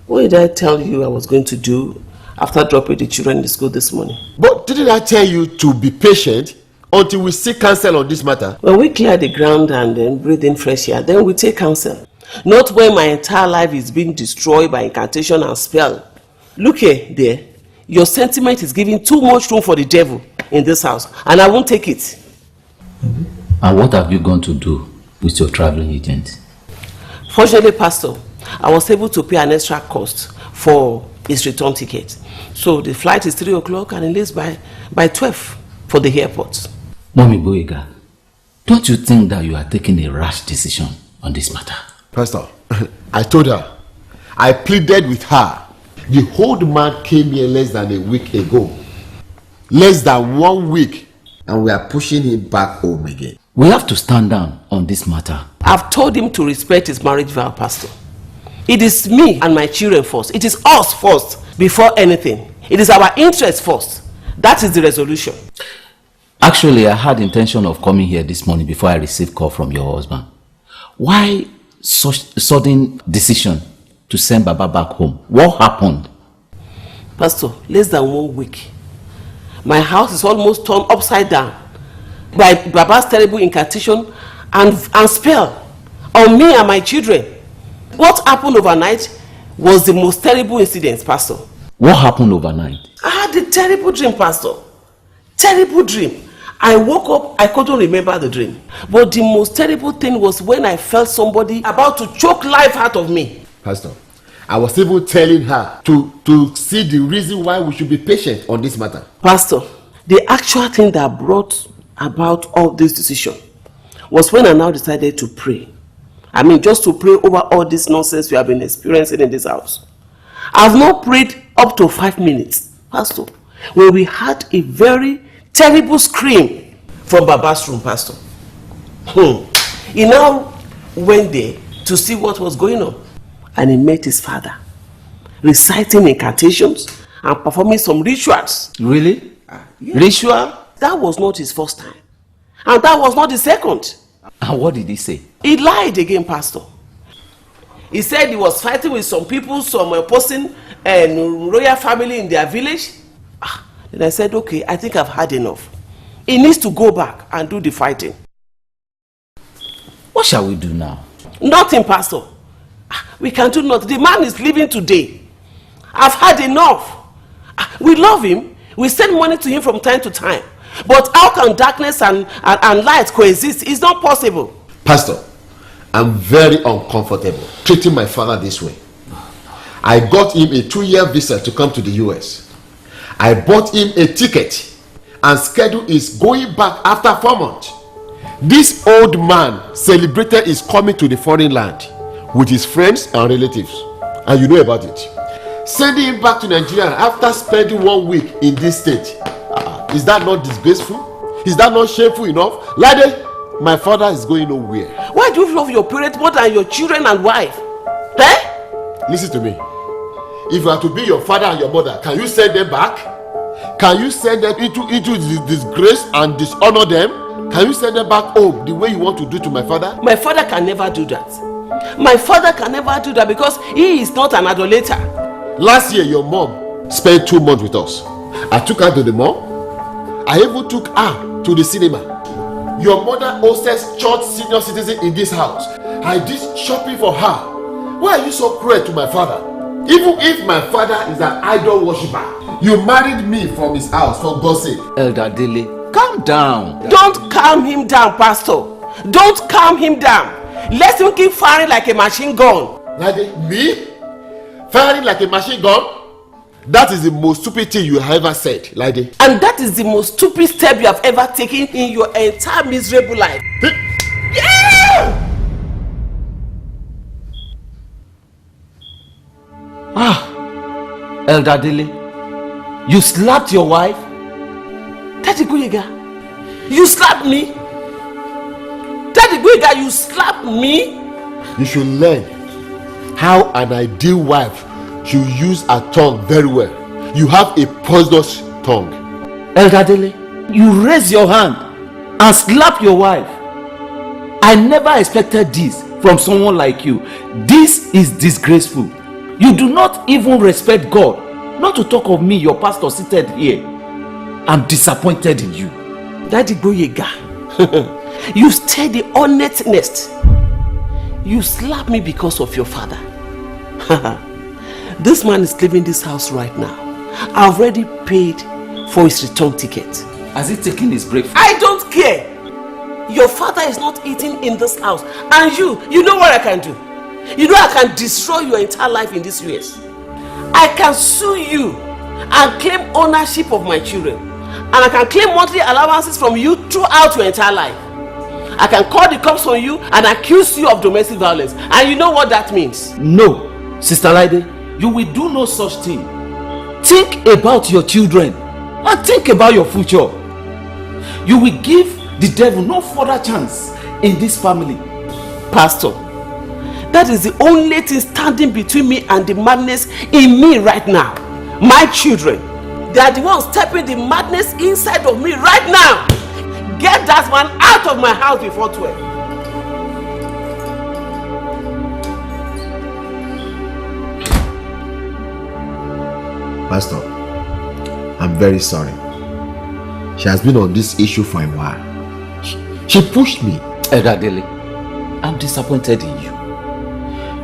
What did I tell you I was going to do after dropping the children in the school this morning? But didn't I tell you to be patient until we seek counsel on this matter? When we clear the ground and then breathe in fresh air, then we take counsel. Not when my entire life is being destroyed by incantation and spell. Look here, there. Your sentiment is giving too much room for the devil in this house, and I won't take it. And what have you gone to do with your traveling agent? Fortunately, Pastor, I was able to pay an extra cost for his return ticket. So the flight is 3 o'clock and he leaves by 12 for the airport. Mommy Boyega, don't you think that you are taking a rash decision on this matter? Pastor, I told her. I pleaded with her. The old man came here less than a week ago. Less than 1 week. And we are pushing him back home again. We have to stand down on this matter. I've told him to respect his marriage vow, Pastor. It is me and my children first. It is us first before anything. It is our interest first. That is the resolution. Actually, I had intention of coming here this morning before I received call from your husband. Why such sudden decision to send Baba back home? What happened? Pastor, less than 1 week. My house is almost turned upside down by Baba's terrible incantation and spell on me and my children. What happened overnight was the most terrible incident, Pastor. What happened overnight? I had a terrible dream, Pastor. Terrible dream. I woke up, I couldn't remember the dream. But the most terrible thing was when I felt somebody about to choke life out of me. Pastor, I was even telling her to see the reason why we should be patient on this matter. Pastor, the actual thing that brought about all this decision was when I now decided to pray. I mean, just to pray over all this nonsense we have been experiencing in this house. I've not prayed up to 5 minutes, Pastor, when we had a very terrible scream from Baba's room, Pastor. He now went there to see what was going on, and he met his father reciting incantations and performing some rituals. Really? Yes. Ritual? That was not his first time, and that was not the second. And what did he say? He lied again, Pastor. He said he was fighting with some people, some opposing royal family in their village. Then I said, okay, I think I've had enough. He needs to go back and do the fighting. What shall we do now? Nothing, Pastor. We can do nothing. The man is leaving today. I've had enough. We love him. We send money to him from time to time. But how can darkness and light coexist? It's not possible. Pastor, I'm very uncomfortable treating my father this way. I got him a 2-year visa to come to the US. I bought him a ticket and schedule is going back after 4 months. This old man celebrated his coming to the foreign land with his friends and relatives, and you know about it. Sending him back to Nigeria after spending 1 week in this state, is that not disgraceful? Is that not shameful enough? Lady, my father is going nowhere. Why do you love your parents more than your children and wife? Eh? Listen to me. If you are to be your father and your mother, can you send them back? Can you send them into disgrace and dishonor them? Can you send them back home the way you want to do to my father? My father can never do that. My father can never do that because he is not an idolater. Last year, your mom spent 2 months with us. I took her to the mall. I even took her to the cinema. Your mother hostess church senior citizen in this house. I did shopping for her. Why are you so cruel to my father? Even if my father is an idol worshiper, you married me from his house for God's sake. Elder Dele, calm down. Don't calm him down, Pastor. Don't calm him down. Let him keep firing like a machine gun. Like me? Firing like a machine gun? That is the most stupid thing you have ever said, Lady. And that is the most stupid step you have ever taken in your entire miserable life. Yeah! Elder Dele, you slapped your wife? Daddy Goyega, you slapped me? Daddy Goyega, you slapped me? You should learn how an ideal wife should use her tongue very well. You have a poisonous tongue. Elder Dele, you raise your hand and slap your wife. I never expected this from someone like you. This is disgraceful. You do not even respect God. Not to talk of me, your pastor seated here. I'm disappointed in you. Daddy Goyega, you stay the honest nest. You slap me because of your father. This man is leaving this house right now. I've already paid for his return ticket. Has he taken his breakfast? I don't care. Your father is not eating in this house. And you know what I can do. You know I can destroy your entire life in this US. I can sue you and claim ownership of my children. And I can claim monthly allowances from you throughout your entire life. I can call the cops on you and accuse you of domestic violence. And you know what that means? No, Sister Laide, you will do no such thing. Think about your children and think about your future. You will give the devil no further chance in this family. Pastor, that is the only thing standing between me and the madness in me right now. My children, they are the ones stepping the madness inside of me right now. Get that man out of my house before 12. Pastor, I'm very sorry. She has been on this issue for a while. She pushed me. Eradele, I'm disappointed in you.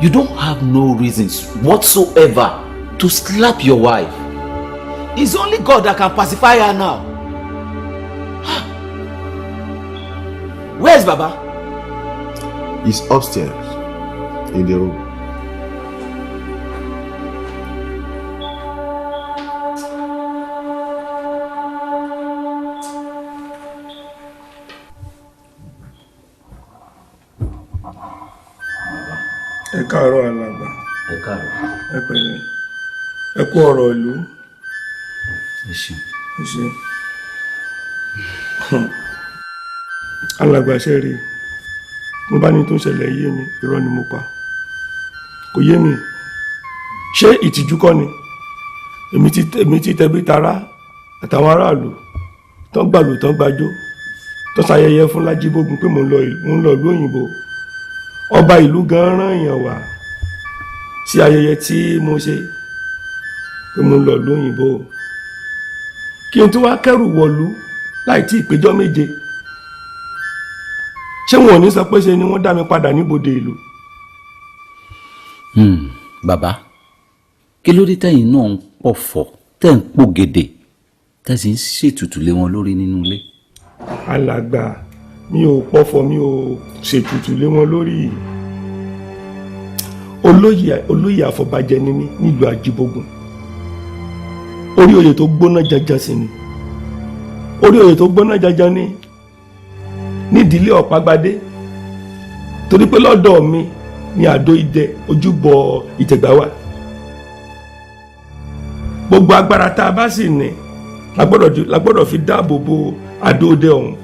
You don't have no reasons whatsoever to slap your wife. It's only God that can pacify her now. Where's Baba? He's upstairs in the room. Ẹ káàárọ̀ alàgbà. Ẹ káàárọ̀. Ẹ pẹ̀lẹ́. Ẹ kú ọ̀rọ̀ ìlú. Ẹ ṣé. Ẹ ṣé. Alàgbà ṣe rí. Mo bá ní tó ń ṣẹlẹ̀ yé mi, irọ́ ni mo pa. Kò yé mi. Ṣé ìtìjú kọ́ ni? Èmi ti tẹbí tará àtàwọn aráàlú tán gbàlù tán gbàjó tán ṣayẹyẹ fún Lájíbógun pé mo ń lọ ìlú òyìnbó. Ọba ìlú gan rán èèyàn wá sí ayẹyẹ tí mo ṣe pé mo lọ lóyìnbó kí n tún wá kẹ́rù wọ̀lú láì tí ìpéjọ́ méje. Ṣé wọn ò ní sọ pé ṣe ni wọ́n dá mi padà níbodè ìlú? Bàbá, kí ló dé tẹ̀yin náà ń pọ̀fọ̀ tẹ̀ ń pògèdè tẹ̀ sì ń ṣètùtù lé wọn lórí nínú ilé? Alàgbà, mi ò pọ̀fọ̀, mi ò ṣètùtù lé wọn lórí. Olóyè àfọ̀bàjẹ́ ni mí nílùú Àjíbógun. Orí oyè tó gbóná jaja sí ni. Orí oyè tó gbóná jaja ní nídìílé Ọ̀págbadé. Torí pé lọ́dọ̀ mi ni Àdó Idẹ ojúbọ Ìtẹ̀gbá wà. Gbogbo agbára tá a bá sì ní la gbọ́dọ̀ fi dáàbò bo Àdó Idẹ ọ̀hún.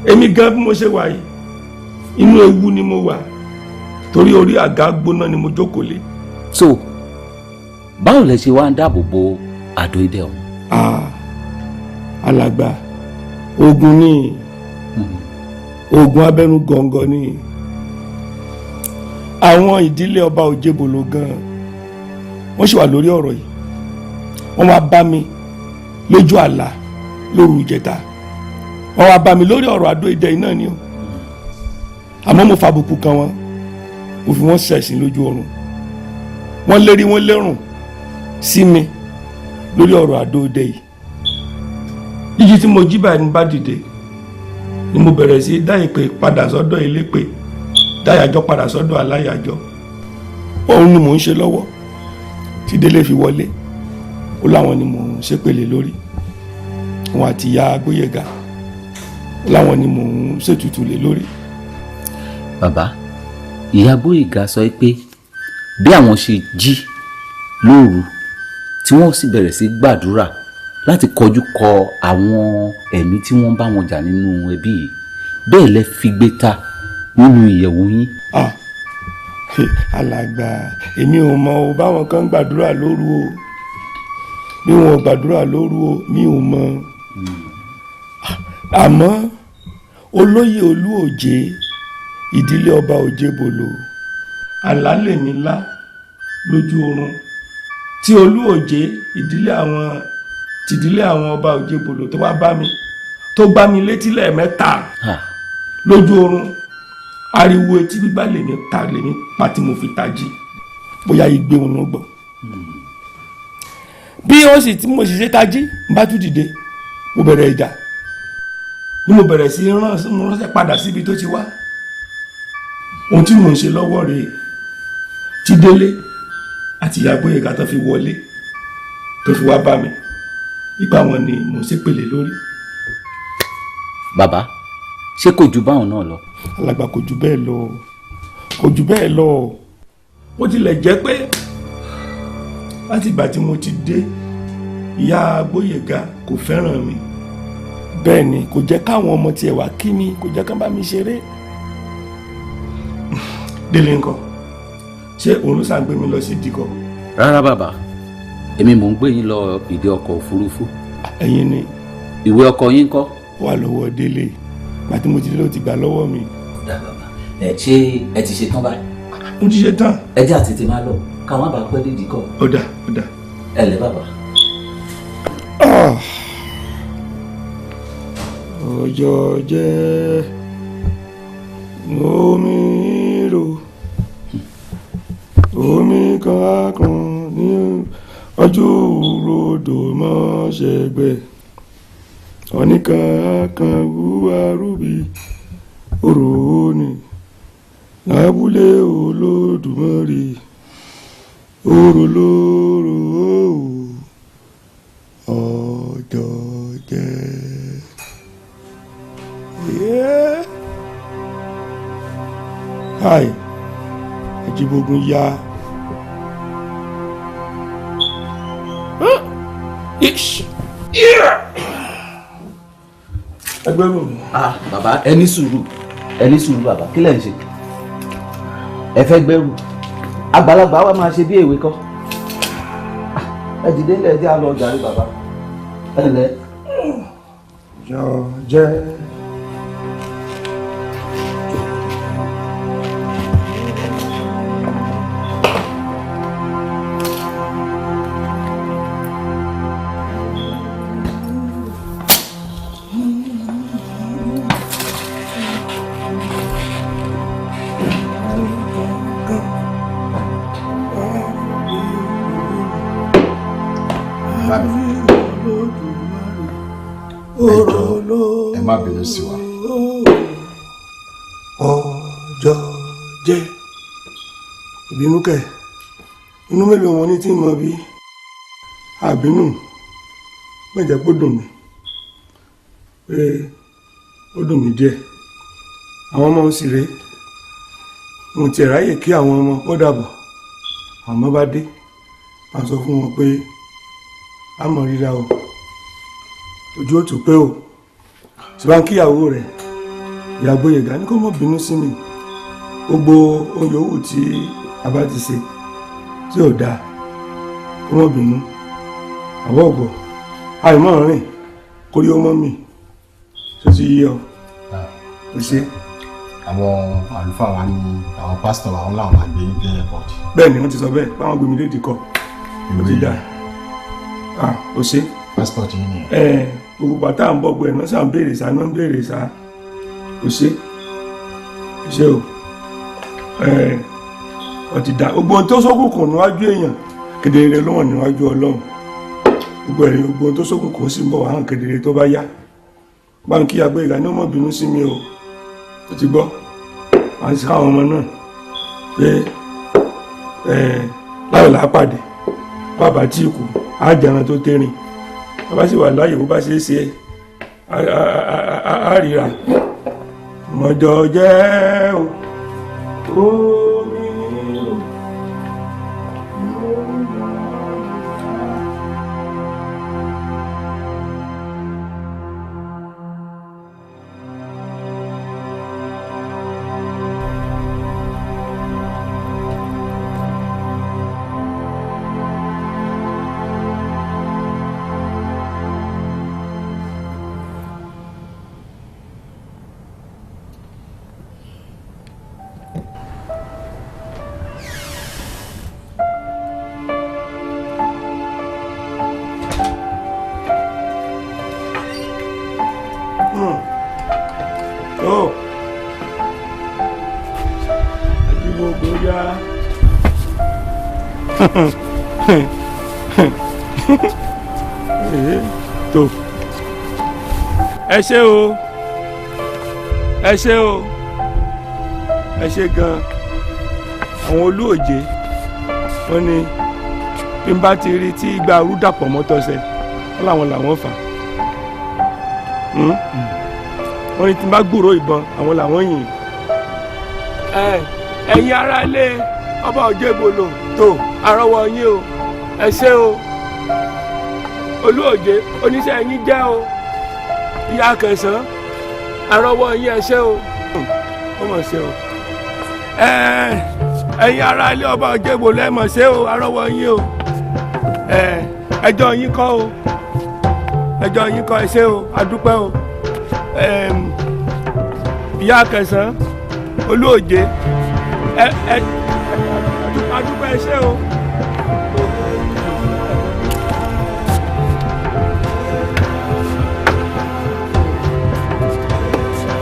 Èmi gan bí mo ṣe wà yìí inú ewu ni mo wà torí orí àga gbóná ni mo jókòó lé. So báwo lẹ ṣe wá ń dáàbò bo Àdó Idẹ ọ̀hún? Alàgbà, ogun ni ogun abẹ́nú gọ̀ǹgọ̀ ni. Àwọn ìdílé ọba Òjébòlò gan wọ́n ṣì wà lórí ọ̀rọ̀ yìí. Wọ́n wá bá mi lójú àlá lóru ìjẹta. Wọ́n wá bá mi lórí ọ̀rọ̀ Àdó Idẹ yìí náà ni o. Àmọ́ mo fàbùkù kan wọn, mo fi wọ́n ṣẹ̀sìn lójú ọ̀run. Wọ́n lérí wọ́n lérùn sí mi lórí ọ̀rọ̀ Àdó Idẹ yìí. Jíjí tí mo jí báyìí ní bá dìde ni mo bẹ̀rẹ̀ sí dá ìpè padà sọ́dọ̀ elépè, dáyàjọ́ padà sọ́dọ̀ aláyàjọ́. Òun ni mò ń ṣe lọ́wọ́ tí Délé fi wọlé. Ó láwọn ni mò ń ṣépèlé lórí. Wọn àti ìyá Agbóyèga láwọn ni mò ń ṣètùtù lé lórí. Bàbá, ìyá Agbóyèga sọ pé bí àwọn ṣe jí lóru tí wọ́n sì bẹ̀rẹ̀ sí gbàdúrà láti kọjú kọ àwọn ẹ̀mí tí wọ́n bá wọn jà nínú ẹbí yìí, bẹ́ẹ̀ lẹ fi gbé ta nínú ìyẹ̀wù yín. Alàgbà, èmi ò mọ̀ o báwọn kan gbàdúrà lóru o, bí wọn gbàdúrà lóru o mi ò mọ̀. Àmọ́ olóyè Olúòjé ìdílé ọba Òjébòlò àlá lèmi lá lójú oorun tí Olúòjé ìdílé àwọn ọba Òjébòlò tó wá bá mi tó gbá mi létí lẹ́ẹ̀mẹ́ta lójú oorun. Ariwo etí gbígbá lèmi pa tí mo fi tají, bóyá igbe òun ló gbọ́. Bí tí mo sì ṣe tají n bá tún dìde, mo bẹ̀rẹ̀ ìjà ni mo bẹ̀rẹ̀ sí ránṣẹ́ padà síbi tó ti wá. Ohun tí mò ń ṣe lọ́wọ́ rèé tí Délé àti ìyá Gbóyèga tó fi wọlé tó fi wá bá mi ipa wọn ni mo ṣe pèlè lórí. bàbá ṣé kò ju báwọn náà lọ. alàgbà kò jù bẹ́ẹ̀ lọ kò jù bẹ́ẹ̀ lọ bó tilẹ̀ jẹ́ pé láti ìgbà tí mo ti dé ìyá Gbóyèga kò fẹ́ràn mi bẹ́ẹ̀ ni kò jẹ́ káwọn ọmọ tiẹ̀ wá kí mi kò jẹ́ kán bá mi ṣeré. Délé ńkọ́ ṣé òun ló ṣàgbé mi lọ sí ìdíkọ̀. rárá bàbá èmi mò ń gbé yín lọ ìdí ọkọ̀ òfurufú. ẹ̀yin ni. ìwé ọkọ̀ yín ńkọ́. wà lọ́wọ́ Délé gbàtí mo ti dé ló ti gbà lọ́wọ́ mi. ọ̀dà bàbá ṣé ẹ ti ṣe tán báyìí. mo ti ṣe tán. ẹ jẹ́ àtètè máa lọ káwọn bá pẹ́ dé ìdíkọ̀. ọ̀dà. ẹ lẹ́ bàbá. ọjọ́ jẹ́ omi rò omi kan kan ní ọjọ́ òrodò mọ́ ṣẹgbẹ́ ọ̀nìkan kan wúwa rúbi òrò ní lábúlé Olódùmarè òrò lóró ọjọ́ jẹ́. Yeah. Hi, Ajibogun ya. Ish. Yeah. Ẹgbẹ́rún mi. Bàbá ẹ ní sùúrù bàbá kí lẹ̀ ń ṣe ẹ fẹ́ gbẹ́rù àgbàlagbà wa máa ṣe bí èwe kọ́ ẹ dìde ńlẹ̀ jẹ́ àlọ́ ọjà rí bàbá ẹ lẹ́. Jọ jẹ́. ẹ má bínú sí wa. ọjọ́ jẹ́ ìbínú kẹ̀ inú mélòó wọn ní tí mo bí àbínú mẹ́jẹ̀ kó dùn mí pé ó dùn mí díẹ̀ àwọn ọmọ ń sì rèé mo ti ráyè kí àwọn ọmọ kó dàbọ̀ àwọn ọmọ bá dé máa sọ fún wọn pé a mọ̀ ríra o ojú ò tún pé o ṣùgbọ́n kíyàwó rẹ̀ ìyá Gbóyèga ní kó mọ̀ bínú sí mi gbogbo ohun yòówù tí a bá ti ṣe tí ò dáa kó mọ̀ bínú àwọ̀ ọ̀gbọ̀ àìmọ̀ rìn kórí ó mọ́ mi tó ti yí ọ kò ṣe. àwọn àlùfáà wa ní àwọn pásítọ̀ àwọn làwọn máa gbé ní airport. bẹ́ẹ̀ ni wọ́n ti sọ bẹ́ẹ̀ báwọn gbé mi lédè kọ́ ó ti dà kò ṣe. passport yìí nìyẹn. gbogbo bàtà ń bọ̀ gbọ́ ẹ̀ náà sàn béèrè sá náà ń béèrè sá kò ṣe o ọtí dá gbogbo ohun tó ṣókùnkùn níwájú èèyàn kedere ló wọ̀n níwájú Ọlọ́run gbogbo ẹ̀rí gbogbo ohun tó ṣókùnkùn sì ń bọ̀ wá hàn kedere tó bá yá báńkì Gbóyèga ní ọmọ bínú sí mi o ó ti gbọ́ à ń ṣe àwọn ọmọ náà pé láyọ̀ lápàdé bàbá tí kù á jẹran tó tẹ́rìn bàbá sì wà láàyè bó bá ṣe é ṣe á ríra mọ̀jọ jẹ́ o. tó ẹ ṣé o ẹ ṣé o ẹ ṣé gan àwọn olóòjé wọ́n ní bí n bá ti rí tí ìgbà arú dàpọ̀ mọ́tọ́sẹ̀ wọ́n làwọn fà wọ́n ní tí n bá gbúròó ìbọn àwọn làwọn yìn. ẹ̀yin ará ilé ọba Òjégbòlò tó àrọ́wọ́ yín o ẹ ṣé o Olúòjé oníṣẹ́ yín jẹ́ o ìyá Kẹsàn-án àrọ́wọ́ yín ẹ ṣé o ó mọ̀ ṣe o ẹ̀yin ará ilé ọba Òjégbòlò ẹ mọ̀ ṣe o àrọ́wọ́ yín o ẹjọ́ yín kọ́ o ẹjọ́ yín kọ́ ẹ ṣé o adúpẹ́ o ìyá Kẹsàn-án Olúòjé adúpẹ́ ẹ ṣé o.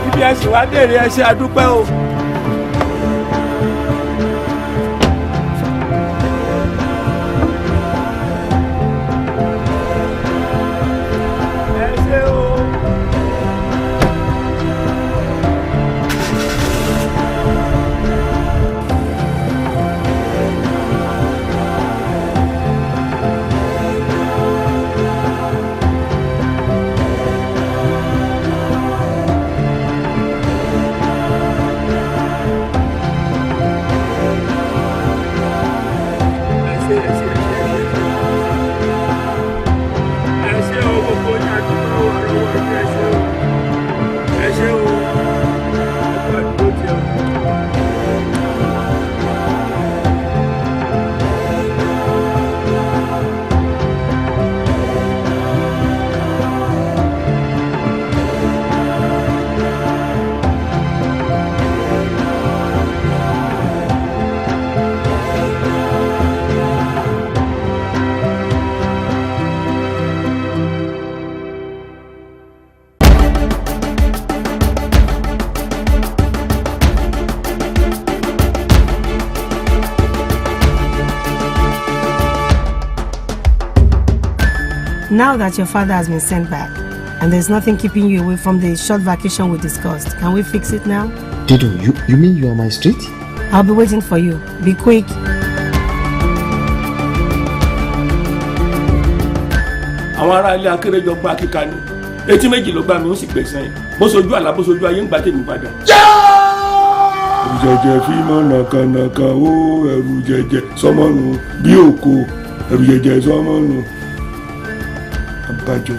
ibi ẹ̀sìn wá dèrè ẹ ṣé adúpẹ́ o. Now that your father has been sent back, and there's nothing keeping you away from the short vacation we discussed, can we fix it now? Dido, you mean you are my street? I'll be waiting for you. Be quick. Àwọn ará ilé Akérèjọ gba kíka ni etí méjì ló gbà mí ó sì gbẹ̀san yìí bó sojú àlá bó sojú ayé ń gbà tèmi padà. ẹrù jẹjẹ fíìmọ̀ nàkànàkàn ó ẹrù jẹjẹ sọmọ́nù bí òkò ẹrù jẹjẹ sọmọ́nù abájọ.